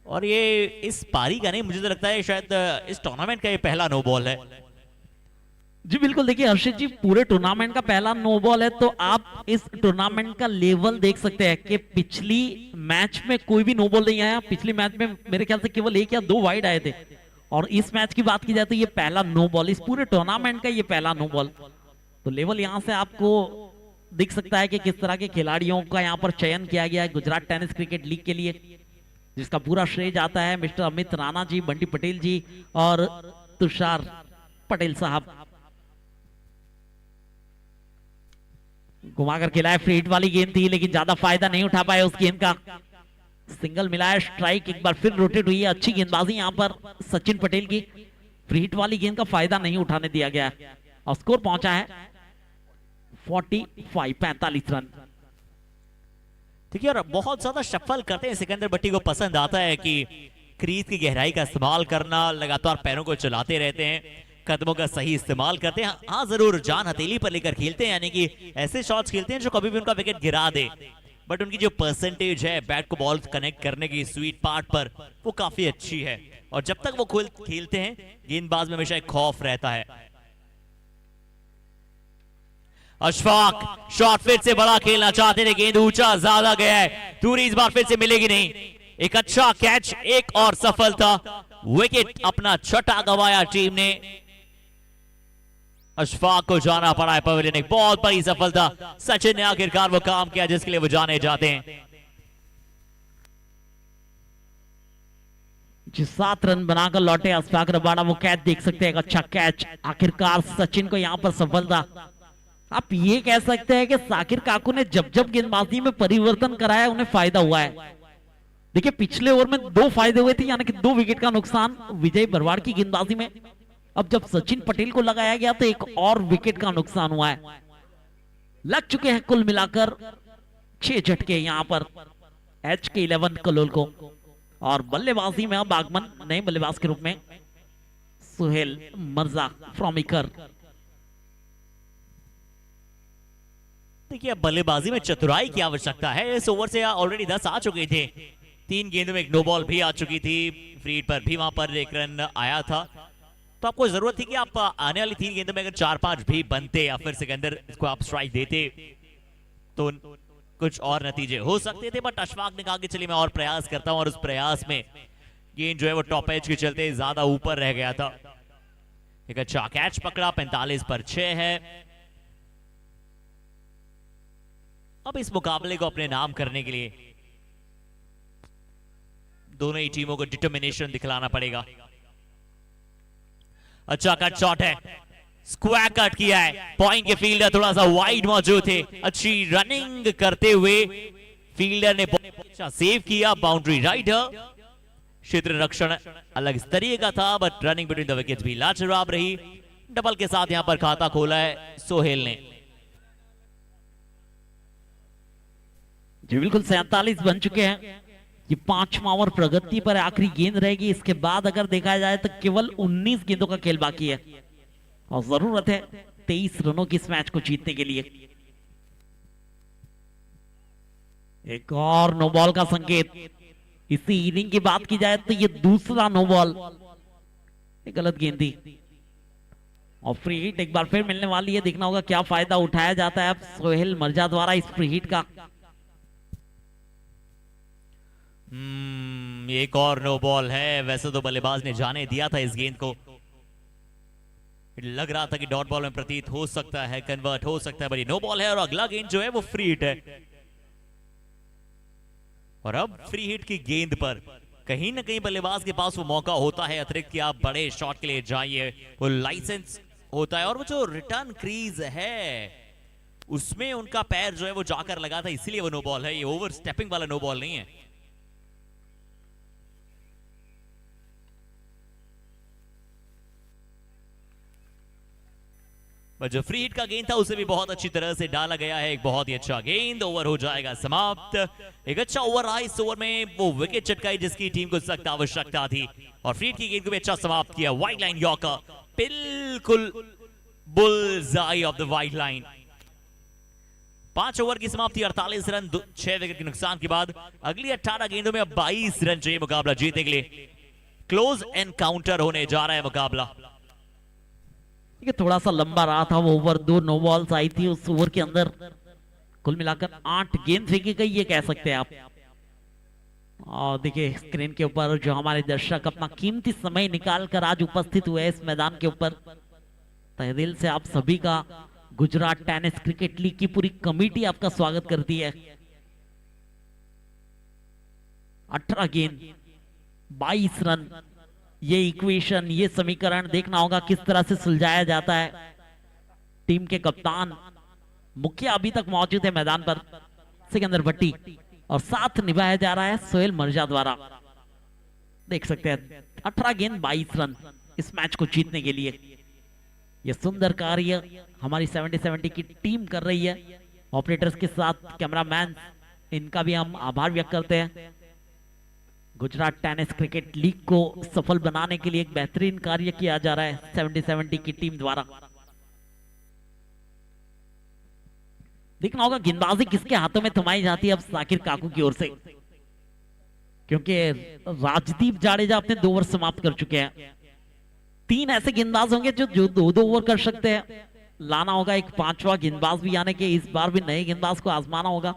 और ये इस पारी का नहीं, मुझे तो लगता है शायद इस टूर्नामेंट का ये पहला नो बॉल है। जी बिल्कुल। देखिए हर्षित जी, पूरे टूर्नामेंट का पहला नो बॉल है, तो आप इस टूर्नामेंट का लेवल देख सकते हैं कि पिछली मैच में कोई भी नो बॉल नहीं आया। पिछली मैच में मेरे ख्याल से केवल 1 या 2 वाइड आए थे, और इस मैच की बात की जाए तो ये पहला नो बॉल, इस पूरे टूर्नामेंट का ये पहला नो बॉल। तो लेवल यहां से आपको दिख सकता है कि किस तरह के खिलाड़ियों का यहाँ पर चयन किया गया है गुजरात टेनिस क्रिकेट लीग के लिए, जिसका पूरा श्रेय जाता है मिस्टर अमित राणा जी, बंटी पटेल जी और तुषार पटेल साहब। घुमाकर खिलाए, फ्री हिट वाली गेंद थी लेकिन ज्यादा फायदा नहीं उठा पाए उस गेंद का। सिंगल मिलाया, स्ट्राइक एक बार फिर रोटेट हुई है। अच्छी गेंदबाजी यहाँ पर सचिन पटेल की। फ्री हिट वाली गेंद का फायदा नहीं उठाने दिया गया, और स्कोर पहुंचा है 45 रन। ठीक है, और बहुत ज्यादा शफल करते हैं सिकंदर बट्टी को पसंद आता है कि क्रीज की गहराई का इस्तेमाल करना, लगातार पैरों को चलाते रहते हैं, कदमों का सही इस्तेमाल करते हैं। हाँ जरूर जान हथेली पर लेकर खेलते हैं, यानी कि ऐसे शॉट्स खेलते हैं जो कभी भी उनका विकेट गिरा दे, बट उनकी जो परसेंटेज है बैट को बॉल कनेक्ट करने की स्वीट पार्ट पर, वो काफी अच्छी है। और जब तक वो खेलते हैं गेंदबाज में हमेशा एक खौफ रहता है। अशफाक शॉट फिर से बड़ा खेलना चाहते थे, गेंद ऊंचा ज्यादा गया है, दूरी इस बार फिर से मिलेगी नहीं। एक अच्छा कैच, एक और सफलता, विकेट अपना छठा गंवाया टीम ने। अशफाक को जाना पड़ा है पवेलियन, एक बहुत बड़ी सफलता। सचिन ने आखिरकार वो काम किया जिसके लिए वो जाने जाते हैं। जो 7 रन बनाकर लौटे अशफाक रबाड़ा, वो कैच देख सकते हैं, एक अच्छा कैच। आखिरकार सचिन को यहाँ पर सफलता। आप ये कह सकते हैं कि साकिर काकू ने जब जब गेंदबाजी में परिवर्तन कराया उन्हें फायदा हुआ है। देखिए पिछले ओवर में 2 फायदे हुए थे, यानी कि 2 विकेट का नुकसान विजय भरवाड़ की गेंदबाजी में। अब जब सचिन पटेल को लगाया गया तो एक और विकेट का नुकसान हुआ है। लग चुके हैं कुल मिलाकर 6 झटके यहाँ पर एच के 11 कलोल को। और बल्लेबाजी में अब आगमन नए बल्लेबाज के रूप में सुहेल मर्जा फ्रॉम इकर। देखिए अब बल्लेबाजी में चतुराई की आवश्यकता है। इस ओवर से ऑलरेडी 10 आ चुके थे, 3 गेंदों में एक नो बॉल भी आ चुकी थी, फ्री हिट पर भी वहां पर एक रन आया था। तो आपको जरूरत थी कि आप आने वाली 3 गेंदों में अगर 4-5 भी बनते या फिर सिकंदर को आप स्ट्राइक देते तो कुछ और नतीजे हो सकते थे। बट अशफाक ने कहा कि चलिए मैं और प्रयास करता हूं, और उस प्रयास में गेंद जो है वो टॉप एज के चलते ज्यादा ऊपर रह गया था। एक अच्छा कैच पकड़ा, 45 पर 6 है। अब इस मुकाबले को अपने नाम करने के लिए दोनों ही टीमों को डिटर्मिनेशन दिखलाना पड़ेगा। अच्छा कट शॉट है, स्क्वायर कट किया है, पॉइंट के फील्डर थोड़ा सा वाइड मौजूद थे। अच्छी रनिंग करते हुए फील्डर ने अच्छा सेव किया, बाउंड्री राइट है। क्षेत्र रक्षण अलग स्तरीय का था, but running between the wickets भी लाजवाब रही। डबल के साथ यहां पर खाता खोला है सोहेल ने। जी बिल्कुल 47 बन चुके हैं। ये 5वां ओवर प्रगति पर आखिरी गेंद रहेगी। इसके बाद अगर देखा जाए तो केवल 19 गेंदों का खेल बाकी है और जरूरत है 23 रनों की इस मैच को जीतने के लिए। एक और नो बॉल का संकेत। इसी इनिंग की बात की जाए तो ये दूसरा नो बॉल, गलत गेंद थी और फ्री हिट एक बार फिर मिलने वाली है। देखना होगा क्या फायदा उठाया जाता है अब सोहेल मर्जा द्वारा इस फ्री हिट का। एक और नो बॉल है। वैसे तो बल्लेबाज ने जाने दिया था इस गेंद को, लग रहा था कि डॉट बॉल में प्रतीत हो सकता है, कन्वर्ट हो सकता है, बड़ी नो बॉल है। और अगला गेंद जो है वो फ्री हिट है। और अब फ्री हिट की गेंद पर कहीं ना कहीं बल्लेबाज के पास वो मौका होता है अतिरिक्त कि आप बड़े शॉट के लिए जाइए, वो लाइसेंस होता है। और वो जो रिटर्न क्रीज है उसमें उनका पैर जो है वो जाकर लगा था, इसीलिए वो नो बॉल है। ये ओवर स्टेपिंग वाला नो बॉल नहीं है। पर जो फ्री हिट का गेंद था उसे भी बहुत अच्छी तरह से डाला गया है। एक बहुत ही अच्छा गेंद, ओवर हो जाएगा समाप्त। एक अच्छा ओवर रहा इस ओवर में, वो विकेट चटकाई जिसकी टीम को सख्त आवश्यकता थी। और फ्री हिट की गेंद को भी अच्छा समाप्त किया। वाइड लाइन यॉर्कर, बिल्कुल bullseye of the wide line. 5 over की समाप्ति, 48 रन, 6 विकेट के नुकसान के बाद अगली 18 गेंदों में अब 22 रन चाहिए मुकाबला जीतने के लिए। क्लोज एनकाउंटर होने जा रहा है मुकाबला। थोड़ा सा लंबा रहा था वो ओवर, 2 नो बॉल्स आई थी उस ओवर के अंदर। कुल मिलाकर 8 गेंद फेंकी गई, ये कह सकते हैं आप। और देखिए स्क्रीन के ऊपर जो हमारे दर्शक अपना कीमती समय निकाल कर आज उपस्थित हुए इस मैदान के ऊपर, तहे दिल से आप सभी का गुजरात टेनिस क्रिकेट लीग की पूरी कमेटी आपका स्वागत करती है। 18 गेंद 22 रन, ये इक्वेशन, ये समीकरण देखना होगा किस तरह से सुलझाया जाता है। टीम के कप्तान मुखिया अभी तक मौजूद है मैदान पर, सिकंदर भट्टी, और साथ निभाया जा रहा है सोहेल मर्जा द्वारा। देख सकते हैं 18 गेंद 22 रन इस मैच को जीतने के लिए। यह सुंदर कार्य हमारी 70-70 की टीम कर रही है। ऑपरेटर्स के साथ कैमरामैन, इनका भी हम आभार व्यक्त करते हैं। गुजरात टेनिस क्रिकेट लीग को सफल बनाने के लिए एक बेहतरीन कार्य किया जा रहा है 70-70 की टीम द्वारा। देखना होगा गेंदबाजी किसके हाथों में थमाई जाती है अब साकिर काकू की ओर से, क्योंकि राजदीप जाडेजा अपने 2 ओवर समाप्त कर चुके हैं। 3 ऐसे गेंदबाज होंगे जो 2-2 ओवर कर सकते हैं। लाना होगा एक 5वां गेंदबाज भी, यानी कि इस बार भी नए गेंदबाज को आजमाना होगा।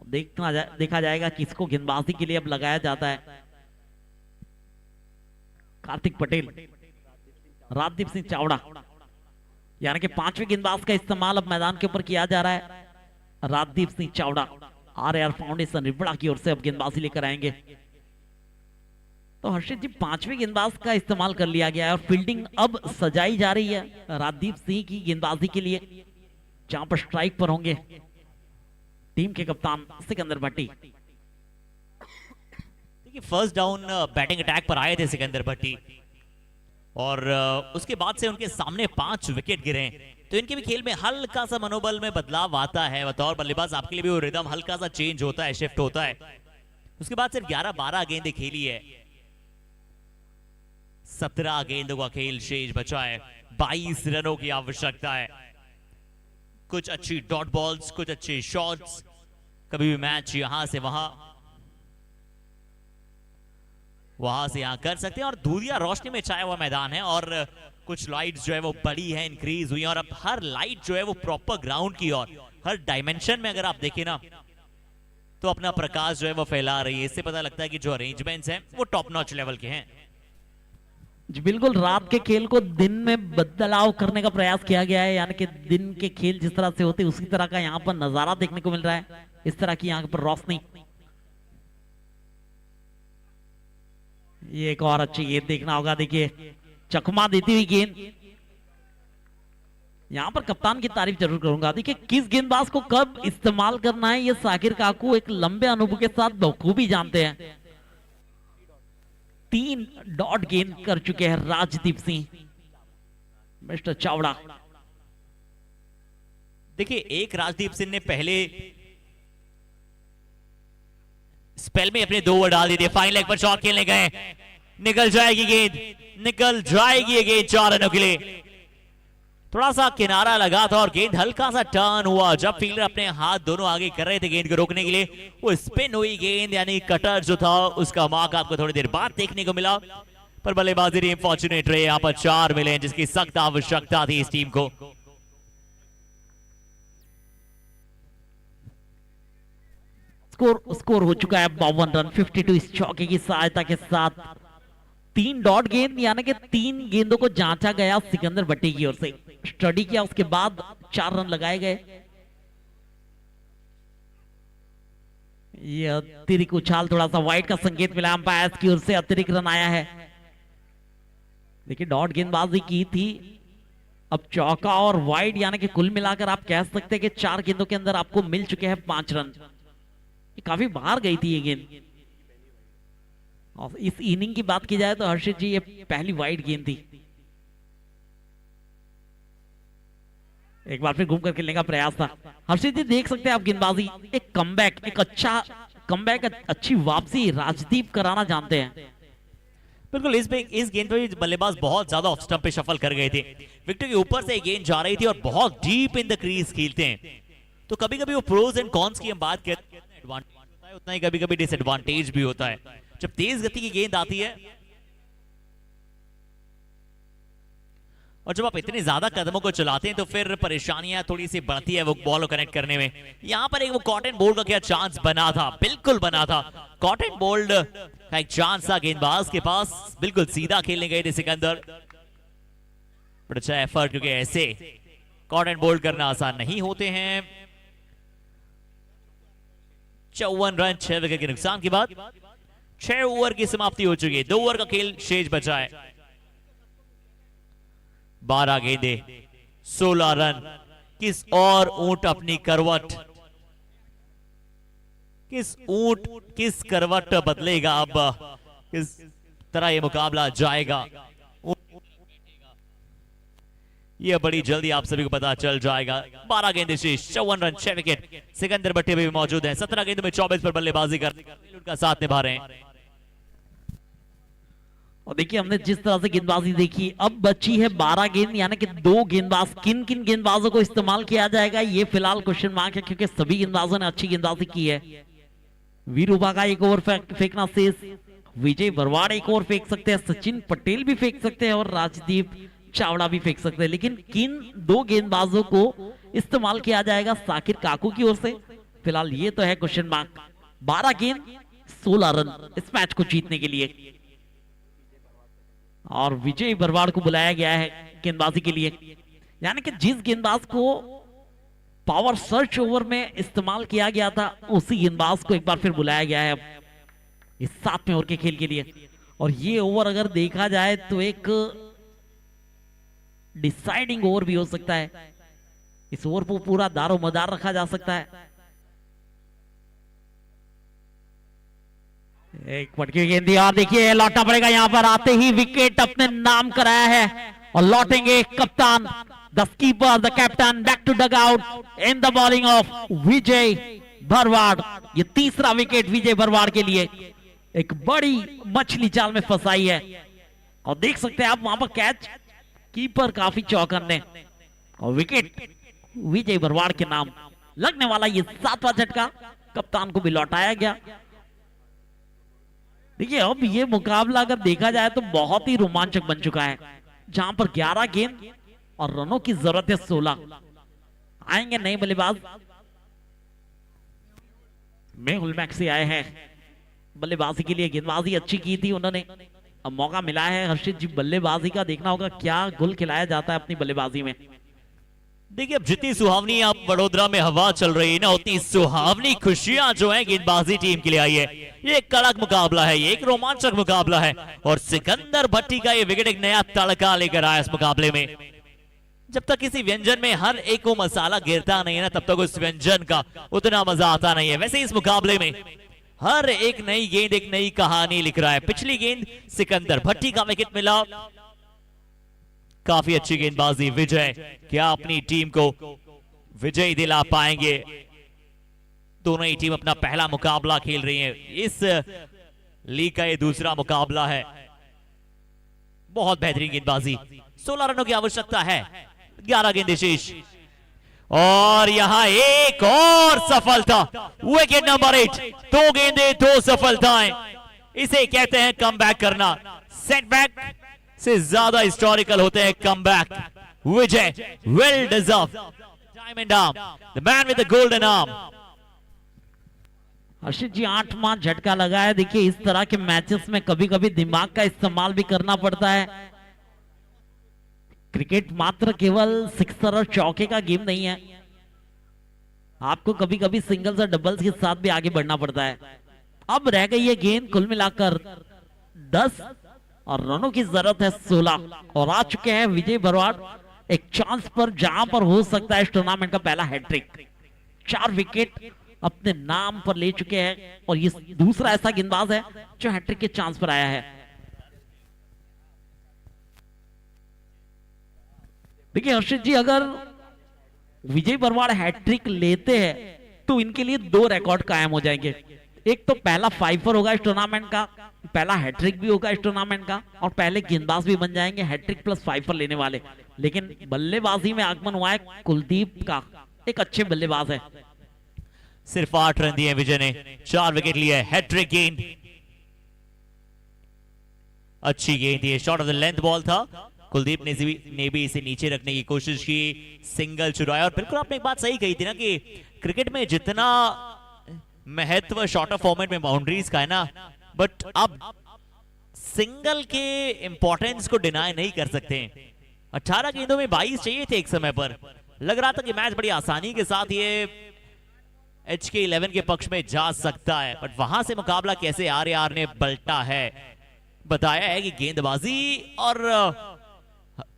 देखा जाएगा किसको गेंदबाजी के लिए अब लगाया जाता है। कार्तिक पटेल, राजदीप सिंह चावड़ा, यानी कि पांचवें गेंदबाज का इस्तेमाल अब मैदान के ऊपर किया जा रहा है। राजदीप सिंह चावड़ा आरआर फाउंडेशन रिबड़ा की ओर से अब गेंदबाजी लेकर आएंगे। तो हर्षित जी, पांचवें गेंदबाज का इस्तेमाल कर लिया गया है और फील्डिंग अब सजाई जा रही है राजदीप सिंह की गेंदबाजी के लिए, जहां पर स्ट्राइक पर होंगे टीम के कप्तान सिकंदर भट्टी। देखिए, फर्स्ट डाउन बैटिंग अटैक पर आए थे सिकंदर भट्टी और उसके बाद से उनके सामने 5 विकेट गिरे। तो इनके भी खेल में हल्का सा मनोबल में बदलाव आता है। बतौर बल्लेबाज आपके लिए भी वो रिदम हल्का सा चेंज होता है, शिफ्ट होता है। उसके बाद सिर्फ 11-12 गेंदें खेली है, 17 गेंदों का खेल शेष बचा है, 22 रनों की आवश्यकता है। कुछ अच्छी डॉट बॉल्स, कुछ अच्छे शॉट्स, कभी भी मैच यहां से वहां से यहां कर सकते हैं। और धूलिया रोशनी में छाया हुआ मैदान है और कुछ लाइट्स जो है वो बड़ी है, इंक्रीज हुई है और अब हर लाइट जो है वो प्रॉपर ग्राउंड की ओर, हर डायमेंशन में अगर आप देखें ना तो अपना प्रकाश जो है वो फैला रही है। इससे पता लगता है कि जो अरेंजमेंट्स हैं वो टॉप नॉच लेवल के हैं। जी बिल्कुल, रात के खेल को दिन में बदलाव करने का प्रयास किया गया है, यानी कि दिन के खेल जिस तरह से होते उसी तरह का यहाँ पर नजारा देखने को मिल रहा है। इस तरह की यहाँ पर रोशनी, ये एक और अच्छी गेंद देखना होगा। देखिए, चकमा देती हुई गेंद, यहां पर कप्तान की तारीफ जरूर करूंगा। देखिए, किस गेंदबाज को कब इस्तेमाल करना है ये साकिर काकू एक लंबे अनुभव के साथ बखूबी जानते हैं। 3 डॉट गेंद कर चुके हैं राजदीप सिंह, मिस्टर चावड़ा। देखिए, एक राजदीप सिंह ने पहले स्पेल में अपने 2 ओवर डाल दिए थे, फाइन लेग पर शॉट खेलने गए, निकल जाएगी गेंद, निकल जाएगी ये गेंद 4 रनों के लिए। थोड़ा सा किनारा लगा था और गेंद हल्का सा टर्न हुआ। जब फील्डर अपने हाथ दोनों आगे कर रहे थे गेंद को रोकने के लिए, वो स्पिन हुई गेंद यानी कटर जो था उसका मार्क आपको थोड़ी देर बाद देखने को मिला। पर बल्लेबाजी टीम फॉर्चुनेट रहे, यहां पर 4 मिले जिसकी सख्त आवश्यकता थी इस टीम को। स्कोर हो चुका है 52 रन 52 इस चौके की सहायता के साथ। 3 डॉट गेंद यानी कि 3 गेंदों को जांचा गया सिकंदर भट्टी की ओर से, स्टडी किया, उसके बाद 4 रन लगाए गए। ये अतिरिक्त उछाल, थोड़ा सा वाइड का संकेत मिला अंपायर की ओर से, अतिरिक्त रन आया है। देखिए, डॉट गेंदबाजी की थी, अब चौका और वाइड, यानी कि कुल मिलाकर आप कह सकते हैं कि 4 गेंदों के अंदर आपको मिल चुके हैं 5 रन। काफी बाहर गई थी ये गेंद। और इस इनिंग की बात की जाए तो हर्षित जी ये पहली वाइड गेंद थी। एक बार फिर घूम कर खेलने का प्रयास था। हर्षित जी देख सकते हैं आप गेंदबाजी, एक कमबैक, एक अच्छा कमबैक, अच्छी वापसी राजदीप कराना जानते हैं। बिल्कुल, इस गेंद पे बल्लेबाज बहुत ज्यादा ऑफ स्टंप पे शफल कर गए थे। विकेट के ऊपर से गेंद जा रही थी और बहुत डीप इन द क्रीज खेलते हैं, तो कभी कभी वो प्रोज एंड कॉन्स की हम बात करते हैं, एडवांटेज होता है उतना ही कभी कभी डिसएडवांटेज भी होता है। जब तेज गति की गेंद आती है और जब आप इतने ज्यादा कदमों को चलाते हैं तो फिर परेशानियां थोड़ी सी बढ़ती है वो बॉल को कनेक्ट करने में। यहां पर एक वो कॉटन बोल्ड का क्या चांस बना था, बिल्कुल बना था। कॉटन बोल्ड का एक चांस था गेंदबाज के पास, बिल्कुल सीधा खेलने गए थे सिकंदर, बड़ा अच्छा एफर्ट, क्योंकि ऐसे कॉटन बोल्ड करना आसान नहीं होते हैं। 54 रन 6 विकेट के नुकसान के बाद 6 ओवर की समाप्ति हो चुकी है, 2 ओवर का खेल शेष बचा है। 12 गेंदे 16 रन। किस और ऊंट अपनी करवट, किस ऊंट किस करवट बदलेगा, अब किस तरह ये मुकाबला जाएगा ये बड़ी जल्दी आप सभी को पता चल जाएगा। 12 गेंदे शेष, 54 रन 6 विकेट। सिकंदर भट्टी भी मौजूद हैं, 17 गेंदों में 24 पर बल्लेबाजी कर उनका साथ निभा रहे हैं। और देखिए, हमने जिस तरह से गेंदबाजी देखी, अब बची है 12 गेंद, यानी कि 2 गेंदबाज। किन किन गेंदबाजों को इस्तेमाल किया जाएगा ये फिलहाल क्वेश्चन मार्क है, क्योंकि सभी गेंदबाजों ने अच्छी गेंदबाजी की है। वीरूबा का एक ओवर फेंकना शेष, विजय बरवाड़ एक ओवर फेंक सकते हैं, सचिन पटेल भी फेंक सकते हैं और राजदीप चावड़ा भी फेंक सकते हैं। लेकिन किन 2 गेंदबाजों को इस्तेमाल किया जाएगा साकिर काकू की ओर से, फिलहाल ये तो है क्वेश्चन मार्क। 12 गेंद 16 रन इस मैच को जीतने के लिए, और विजय बरवाड़ को बुलाया गया है गेंदबाजी के लिए। यानी कि जिस गेंदबाज को पावर सर्च ओवर में इस्तेमाल किया गया था उसी गेंदबाज को एक बार फिर बुलाया गया है इस 7वें ओवर के खेल के लिए। और ये ओवर अगर देखा जाए तो एक डिसाइडिंग ओवर भी हो सकता है। इस ओवर को पूरा दारोमदार रखा जा सकता है। एक पटकी गेंदी और देखिए लौटना पड़ेगा। यहां पर आते ही विकेट अपने नाम कराया है और लौटेंगे कप्तान, the keeper, the captain back to dugout in the bowling of Vijay Bharwad. ये तीसरा विकेट विजय भरवाड़ के लिए। एक बड़ी मछली जाल में फंसाई है और देख सकते हैं आप वहां पर कैच, कीपर काफी चौकन्ने और विकेट विजय भरवाड़ के नाम लगने वाला। ये 7वां झटका कप्तान को भी लौटाया गया। देखिए अब ये मुकाबला अगर देखा जाए तो बहुत ही रोमांचक बन चुका है, जहां पर 11 गेंद और रनों की जरूरत है 16। आएंगे नए बल्लेबाज, मेहुल मैक्सी आए हैं बल्लेबाजी के लिए। गेंदबाजी अच्छी की थी उन्होंने, अब मौका मिला है हर्षित जी बल्लेबाजी का। देखना होगा क्या गुल खिलाया जाता है अपनी बल्लेबाजी में। देखिए अब जितनी सुहावनी आप वडोदरा में हवा चल रही है ना, उतनी सुहावनी खुशियां जो है गेंदबाजी टीम के लिए आई है। ये एक कड़क मुकाबला है, ये एक रोमांचक मुकाबला है और सिकंदर भट्टी का ये विकेट एक नया तड़का लेकर आया इस मुकाबले में। जब तक किसी व्यंजन में हर एक को मसाला गिरता नहीं है ना, तब तक उस व्यंजन का उतना मजा आता नहीं है। वैसे इस मुकाबले में हर एक नई गेंद एक नई कहानी लिख रहा है। पिछली गेंद सिकंदर भट्टी का विकेट मिला, काफी अच्छी गेंदबाजी विजय, क्या अपनी टीम को विजय दिला पाएंगे? दोनों ही टीम अपना पहला मुकाबला खेल रही है, इस लीग का ये दूसरा मुकाबला है। बहुत बेहतरीन गेंदबाजी, 16 रनों की आवश्यकता है, 11 गेंदें शेष और यहां एक और सफलता, विकेट नंबर 8। 2 गेंदें 2 सफलताएं, इसे कहते हैं कमबैक करना। सेटबैक से ज्यादा हिस्टोरिकल होते हैं comeback. Vijay well deserve diamond arm, the man with the golden arm. Harshit ji 8वां झटका लगा है। देखिए इस तरह के मैचेस में कभी कभी दिमाग का इस्तेमाल भी करना पड़ता है। क्रिकेट मात्र केवल सिक्सर और चौके का गेम नहीं है, आपको कभी कभी सिंगल्स और डबल्स के साथ भी आगे बढ़ना पड़ता है। अब रह गई है गेंद कुल मिलाकर 10 और रनों की जरूरत है 16 और आ चुके हैं विजय भरवाड़ एक चांस पर, जहां पर हो सकता है इस टूर्नामेंट का पहला हैट्रिक। 4 विकेट अपने नाम पर ले चुके हैं और ये दूसरा ऐसा गेंदबाज है जो हैट्रिक के चांस पर आया है। देखिए हर्षित जी अगर विजय भरवाड़ हैट्रिक लेते हैं तो इनके लिए 2 रिकॉर्ड कायम हो जाएंगे। एक तो पहला 5 होगा इस टूर्नामेंट का, पहला हैट्रिक भी होगा इस टूर्नामेंट का और पहले गेंदबाज भी बन जाएंगे हैट्रिक प्लस 5 लेने वाले। लेकिन बल्लेबाजी में आगमन हुआ है कुलदीप का, एक अच्छे बल्लेबाज है। सिर्फ 8 रन दिए विजय ने, 4 विकेट लिए, हैट्रिक गेंद, अच्छी गेंद थी, shot of the length ball था। कुलदीप ने भी इसे नीचे रखने की कोशिश की, सिंगल चुराया। और बिल्कुल आपने एक बात सही कही थी ना कि क्रिकेट में जितना महत्व शॉर्टर फॉर्मेट में बाउंड्रीज का है ना, बट अब सिंगल के इंपॉर्टेंस को डिनाई नहीं कर सकते। 18 गेंदों में 22 चाहिए थे एक समय पर, लग रहा था कि मैच बड़ी आसानी के साथ ये HK11 के पक्ष में जा सकता है, बट वहां से मुकाबला कैसे RAR ने पलटा है, बताया है कि गेंदबाजी और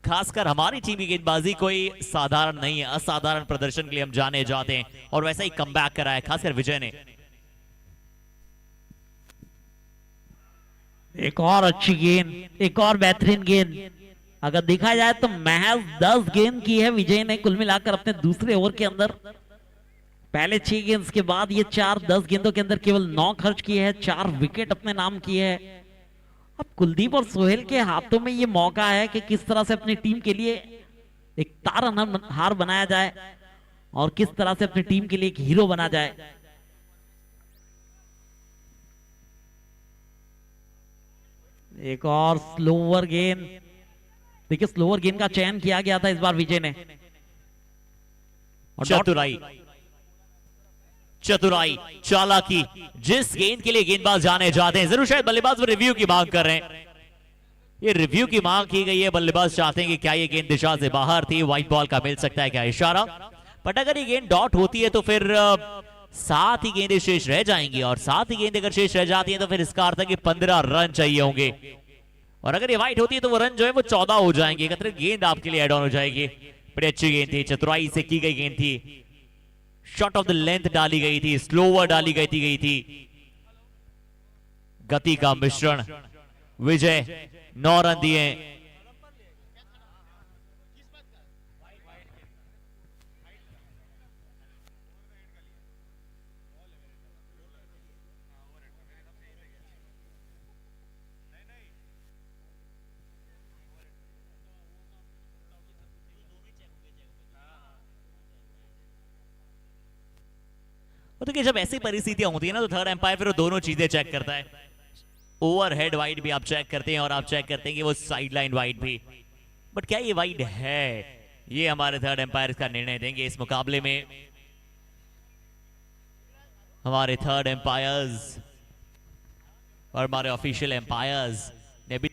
खासकर हमारी टीम की गेंदबाजी कोई साधारण नहीं है। असाधारण प्रदर्शन के लिए हम जाने जाते हैं और वैसा ही कमबैक करा है खासकर विजय ने। एक और अच्छी गेंद, एक और बेहतरीन गेंद। अगर देखा जाए तो महज 10 गेंद की है विजय ने कुल मिलाकर अपने दूसरे ओवर के अंदर। पहले 6 गेंद के बाद ये 10 गेंदों के अंदर केवल 9 खर्च किए हैं, 4 विकेट अपने नाम किए हैं। अब कुलदीप और सोहेल के हाथों में ये मौका है कि किस तरह से अपनी टीम के लिए एक तारनहार बनाया जाए और किस तरह से अपनी टीम के लिए एक हीरो बना जाए। एक और स्लोवर गेंद, देखिए स्लोवर गेंद का चयन किया गया था इस बार विजय ने। चतुराई चतुराई, चालाकी, जिस गेंद के लिए गेंदबाज जाने जाते हैं, जरूर शायद बल्लेबाज रिव्यू की मांग कर रहे हैं। ये रिव्यू की मांग की गई है, बल्लेबाज चाहते हैं कि क्या ये गेंद दिशा से बाहर थी, व्हाइट बॉल का मिल सकता है क्या इशारा। बट अगर ये गेंद डॉट होती है तो फिर 7 ही गेंदें शेष रह जाएंगी, और 7 ही गेंदें अगर शेष रह जाती हैं तो फिर इसका अर्थ है कि 15 रन चाहिए होंगे, और अगर ये व्हाइट होती है तो वो रन जो है वो 14 हो जाएंगे। एकत्रित गेंद आपके लिए एड ऑन हो जाएगी। बड़ी अच्छी गेंद थी, चतुराई से की गई गेंद थी, शॉट ऑफ द लेंथ डाली गई थी, स्लोवर डाली गई थी, गति का मिश्रण। विजय 9 रन दिए। तो कि जब ऐसी परिस्थितियां होती है ना तो थर्ड एम्पायर फिर वो दोनों चीजें चेक करता है। ओवरहेड वाइड भी आप चेक करते हैं और आप चेक करते हैं कि वो साइड लाइन वाइड भी। बट क्या ये वाइड है, ये हमारे थर्ड एम्पायर का निर्णय देंगे इस मुकाबले में। हमारे थर्ड एम्पायर्स और हमारे ऑफिशियल एम्पायर्स ने भी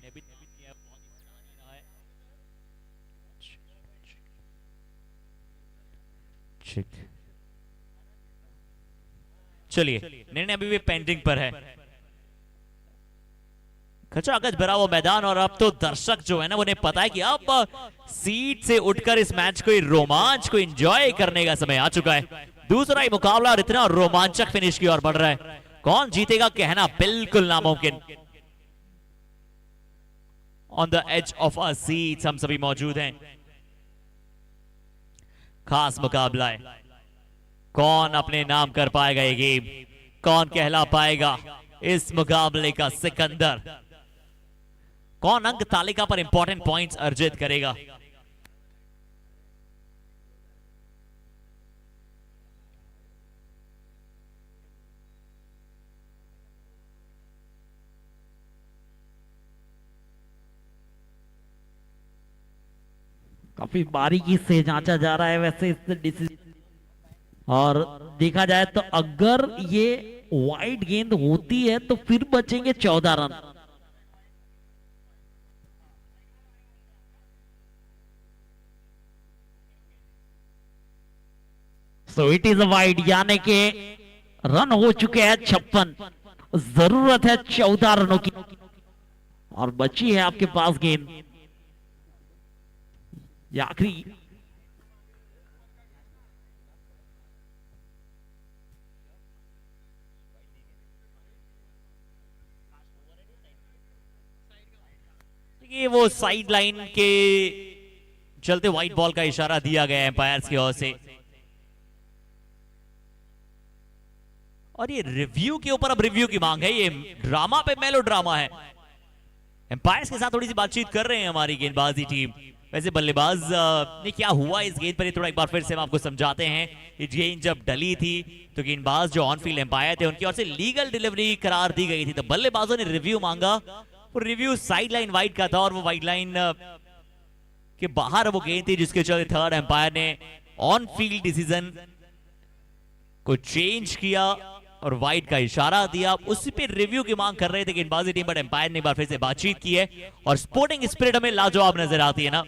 चलिए, निर्णय अभी भी पेंडिंग पर है। खचाखच भरा वो मैदान, और अब तो दर्शक जो है ना उन्हें पता है कि अब सीट से उठकर इस मैच को, रोमांच को एंजॉय करने का समय आ चुका है। दूसरा ही मुकाबला और इतना रोमांचक फिनिश की ओर बढ़ रहा है। कौन जीतेगा कहना बिल्कुल नामुमकिन। On the edge of a seat हम सभी मौजूद हैं। खास मुकाबला है, कौन अपने नाम कर पाएगा ये गेम, कौन कहला पाएगा इस मुकाबले का सिकंदर, कौन अंक तालिका पर इंपॉर्टेंट पॉइंट्स अर्जित करेगा। काफी बारीकी से जांचा जा रहा है वैसे इस डिसीजन, और देखा जाए तो अगर ये वाइड गेंद होती है तो फिर बचेंगे 14 run. So it is wide, यानी के रन हो चुके हैं 56। जरूरत है 14 रनों की, और बची है आपके पास गेंद। ये आखिरी ये वो साइड लाइन के चलते व्हाइट बॉल का इशारा दिया गया एम्पायर्स की ओर से, और ये रिव्यू के ऊपर अब रिव्यू की मांग है। ये ड्रामा पे मेलो ड्रामा है। एम्पायर्स के साथ थोड़ी सी बातचीत कर रहे हैं हमारी गेंदबाजी टीम। वैसे बल्लेबाज ने क्या हुआ इस गेंद पर, थोड़ा एक बार फिर से हम आपको समझाते हैं। ये गेंद जब डली थी तो गेंदबाज जो ऑन फील्ड एम्पायर थे उनकी ओर से लीगल डिलीवरी करार दी गई थी, तो बल्लेबाजों ने रिव्यू मांगा। वो रिव्यू साइड लाइन वाइड का था, और वो वाइड लाइन के बाहर वो गेंद थी, जिसके चलते थर्ड एम्पायर ने ऑन फील्ड डिसीजन को चेंज किया और वाइड का इशारा दिया। उसी पे रिव्यू की मांग कर रहे थे गेंदबाजी टीम, बट एम्पायर ने एक बार फिर से बातचीत की है, और स्पोर्टिंग स्पिरिट हमें लाजवाब नजर आती है ना।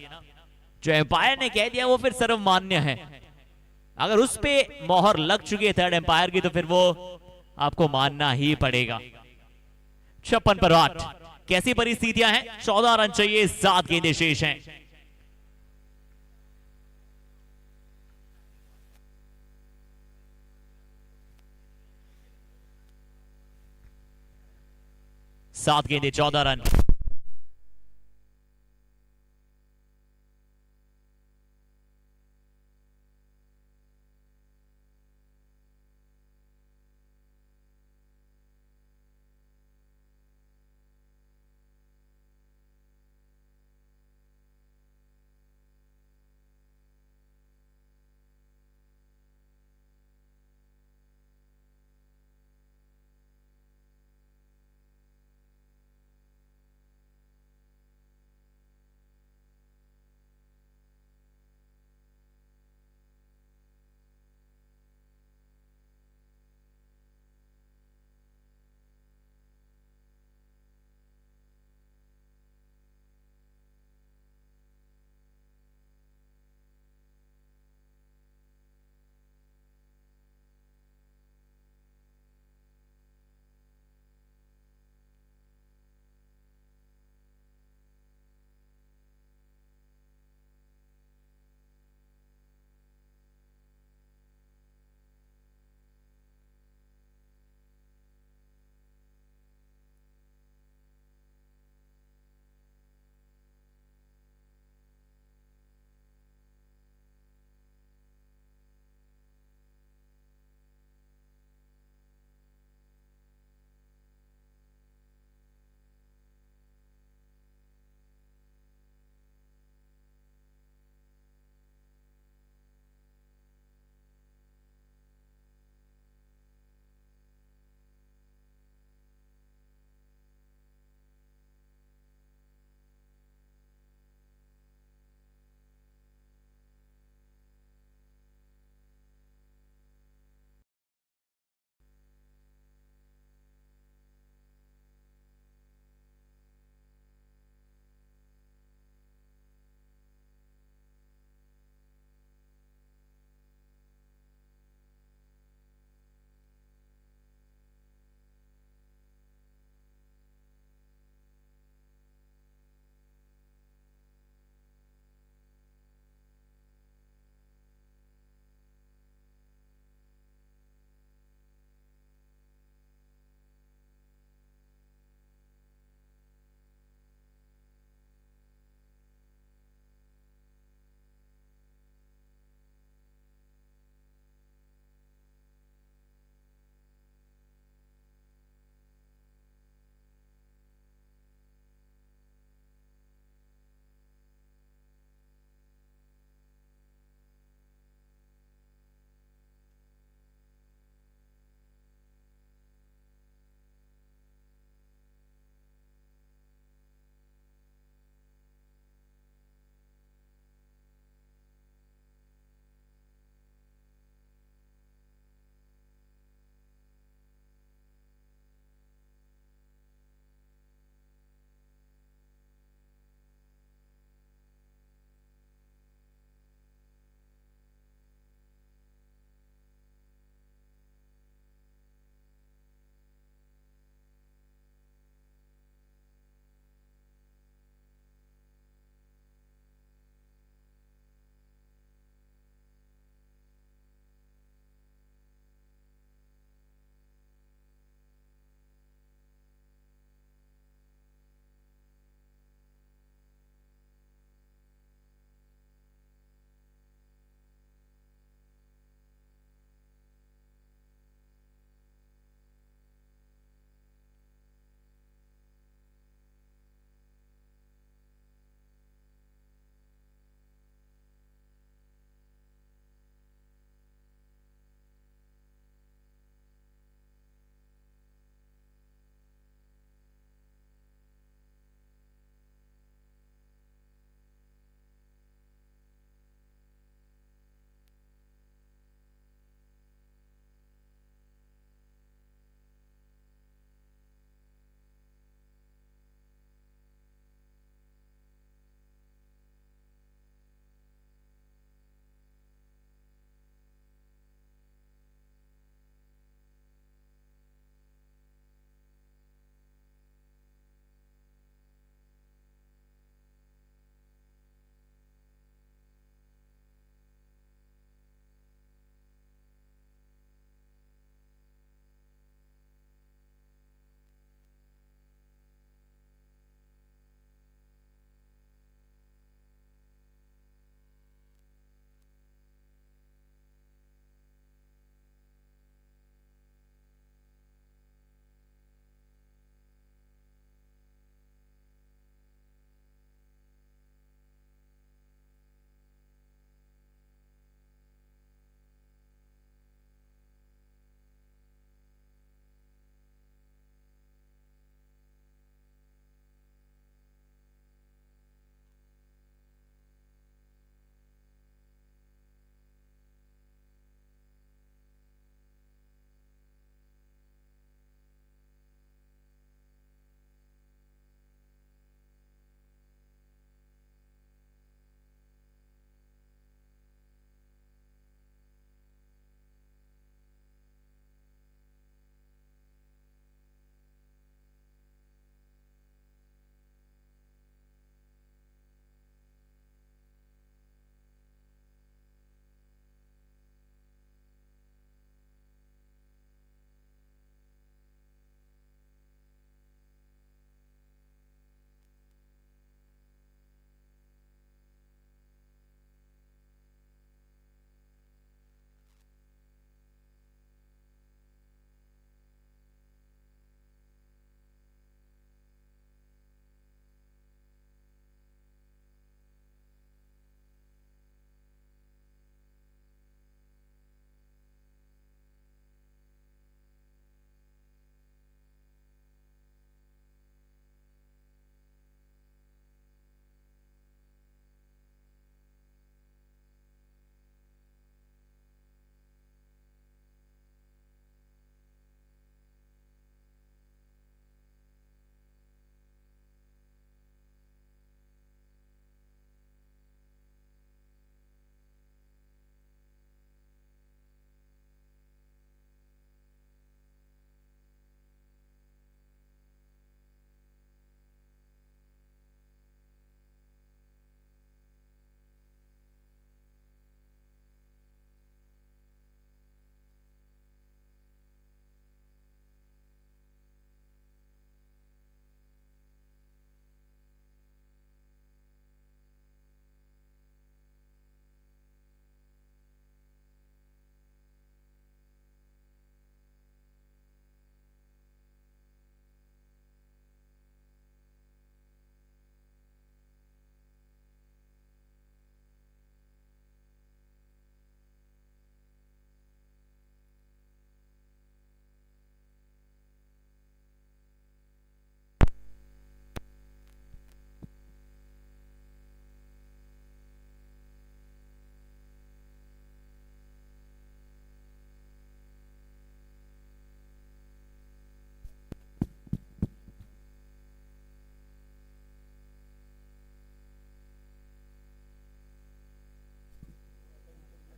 जो एम्पायर ने कह दिया वो फिर सर्वमान्य है। अगर उस पे मोहर लग चुकी है थर्ड एम्पायर की तो फिर वो आपको मानना ही पड़ेगा। 56 पर 8। कैसी परिस्थितियां हैं, 14 रन चाहिए, 7 गेंदें शेष हैं। सात गेंदें 14 रन।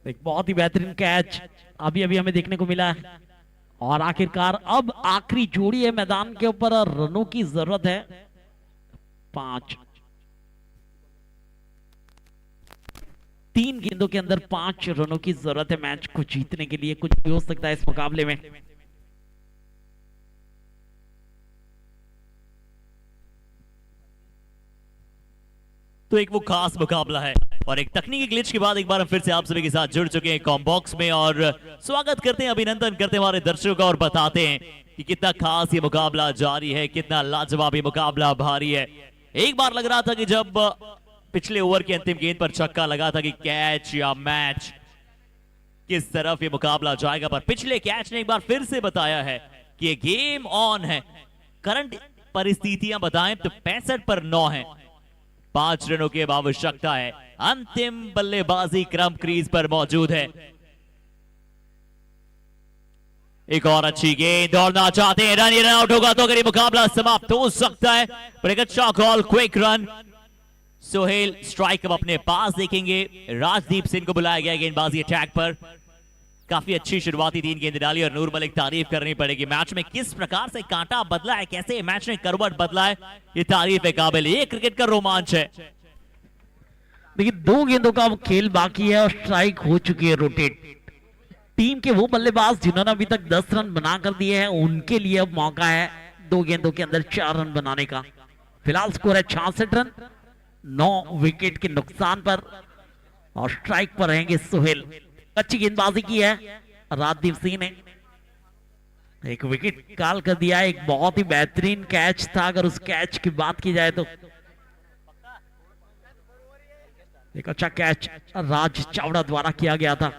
एक बहुत ही बेहतरीन कैच अभी अभी हमें देखने को मिला है। और आखिरकार अब आखिरी जोड़ी है मैदान के ऊपर और रनों की जरूरत है 5। 3 गेंदों के अंदर 5 रनों की जरूरत है मैच को जीतने के लिए। कुछ भी हो सकता है इस मुकाबले में। तो एक वो खास मुकाबला है और एक तकनीकी ग्लिच के बाद एक बार हम फिर से आप सभी के साथ जुड़ चुके हैं कॉम्बॉक्स में और स्वागत करते हैं, अभिनंदन करते हैं हमारे दर्शकों का और बताते हैं कि कितना खास ये मुकाबला जारी है, कितना लाजवाब ये मुकाबला भारी है। एक बार लग रहा था कि जब पिछले ओवर के अंतिम गेंद पर छक्का लगा था कि कैच या मैच किस तरफ ये मुकाबला जाएगा, पर पिछले कैच ने एक बार फिर से बताया है कि ये गेम ऑन है। करंट परिस्थितियां बताएं तो 65 पर 9 है, 5 रनों की आवश्यकता है। अंतिम बल्लेबाजी क्रम क्रीज पर मौजूद है। एक और अच्छी गेंद, दौड़ना चाहते हैं, रन आउट होगा तो अगर ये मुकाबला समाप्त हो सकता है, पर एक अच्छा call, quick run. Sohail strike अब अपने पास देखेंगे। राजदीप सिंह को बुलाया गया गेंदबाजी अटैक पर। काफी अच्छी शुरुआती 3 गेंद डाली और नूर मलिक तारीफ करनी पड़ेगी। मैच में किस प्रकार से कांटा बदला है, कैसे मैच ने करवट बदला है, ये तारीफ है काबिल। ये क्रिकेट का रोमांच है। देखिए 2 गेंदों का अब खेल बाकी है और स्ट्राइक हो चुकी है रोटेट। टीम के वो बल्लेबाज जिन्होंने अभी तक 10 रन बना कर दिए हैं उनके लिए अब मौका है 2 गेंदों के अंदर 4 रन बनाने का। फिलहाल स्कोर है 66 रन, 9 विकेट के नुकसान पर और स्ट्राइक पर रहेंगे सोहेल। अच्छी गेंदबाजी की है राजदीप सिंह ने, एक विकेट निकाल कर दिया। एक बहुत ही बेहतरीन कैच था अगर उस कैच की बात की जाए तो। एक अच्छा कैच राज चावड़ा द्वारा किया गया था।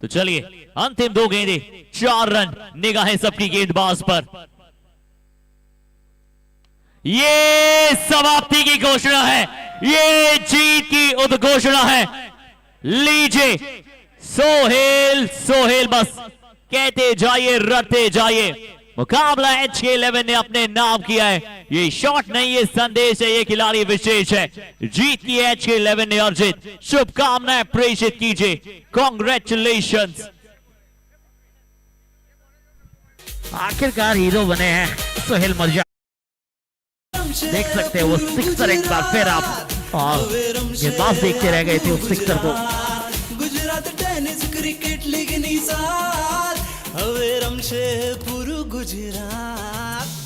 तो चलिए अंतिम 2 गेंदें, 4 रन, निगाहें सबकी गेंदबाज पर। ये समाप्ति की घोषणा है, ये जीत की उद्घोषणा है। लीजिए सोहेल, सोहेल बस कहते जाइए, रटते जाइए। मुकाबला HK11 ने अपने नाम किया है। ये शॉट नहीं, ये संदेश है, ये खिलाड़ी विशेष है। जीत की HK11 ने अर्जित, शुभकामनाएं प्रेषित कीजिए। कांग्रेचुलेशंस। आखिरकार हीरो बने हैं सोहेल मर्जा। देख सकते हैं वो सिक्सर एक बार फिर आप, और गेंदबाज देखते रह गए थे उस सिक्सर को। Gujarat tennis cricket league Nisar हवे रमशे पूरु गुजरात।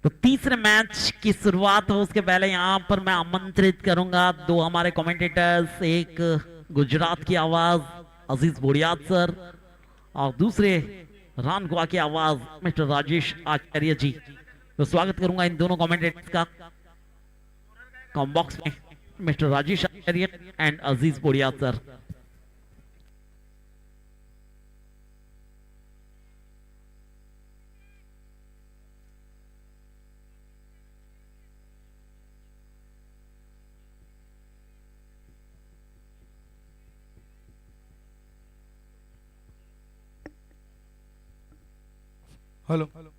तो तीसरे मैच की शुरुआत हो उसके पहले यहां पर मैं आमंत्रित करूंगा 2 हमारे कमेंटेटर्स, एक गुजरात की आवाज अजीज बोड़ियात सर और दूसरे रानगुआ की आवाज मिस्टर राजेश आचार्य जी। तो स्वागत करूंगा इन दोनों कमेंटेटर्स का कॉम्बॉक्स में, mister Rajesh Acharya and Aziz Bodiyat sir. Hello, hello.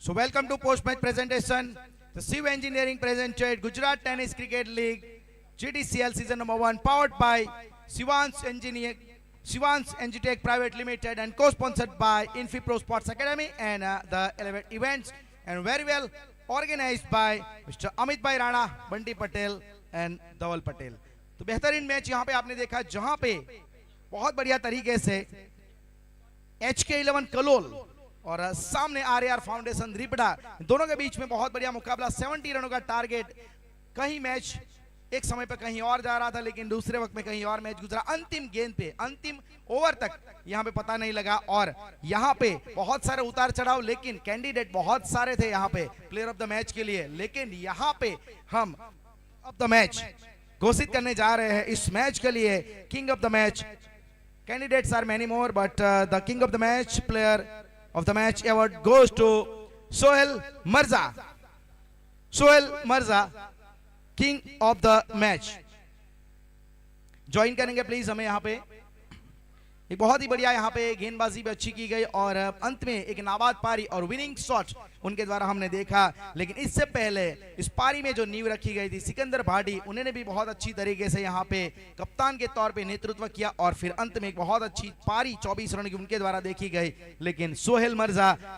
So welcome to post-match presentation. The Shiv Engineering presented Gujarat Tennis Cricket League GTCL season number 1, powered by Shivans Engitech Private Limited and co-sponsored by Infi Pro Sports Academy and the Elevate Events, and very well organized by Mr. Amit Bhai Rana, Bunty Patel and Dhaval Patel. तो बेहतरीन match यहाँ पे आपने देखा जहाँ पे बहुत बढ़िया तरीके से HK11 कलोल और सामने RAR फाउंडेशन रिपड़ा, दोनों के बीच में बहुत बढ़िया मुकाबला। 70 रनों का टारगेट, कहीं मैच एक समय पे कहीं और जा रहा था, लेकिन दूसरे वक्त में कहीं और मैच गुजरा। अंतिम गेंद पे, अंतिम ओवर तक यहाँ पे पता नहीं लगा, और यहाँ पे बहुत सारे उतार चढ़ाव, लेकिन कैंडिडेट बहुत सारे थे यहाँ पे प्लेयर ऑफ द मैच के लिए। लेकिन यहाँ पे हम ऑफ द मैच घोषित करने जा रहे हैं इस मैच के लिए। King of the match, candidates are many more, but the king of the match, player of the match award goes to Sohail Mirza. Sohail Mirza, king of the match. Join करेंगे प्लीज हमें यहाँ पे। एक बहुत ही बढ़िया यहाँ पे गेंदबाजी भी अच्छी की गई, और अंत में एक नाबाद पारी और विनिंग शॉट उनके द्वारा हमने देखा। लेकिन इससे पहले इस पारी में जो नींव रखी गई थी, सिकंदर भाटी, उन्होंने भी बहुत अच्छी तरीके से यहाँ पे कप्तान के तौर पे नेतृत्व किया, और फिर अंत में एक बहुत अच्छी पारी 24 रन की उनके द्वारा देखी गई। लेकिन सोहेल मर्जा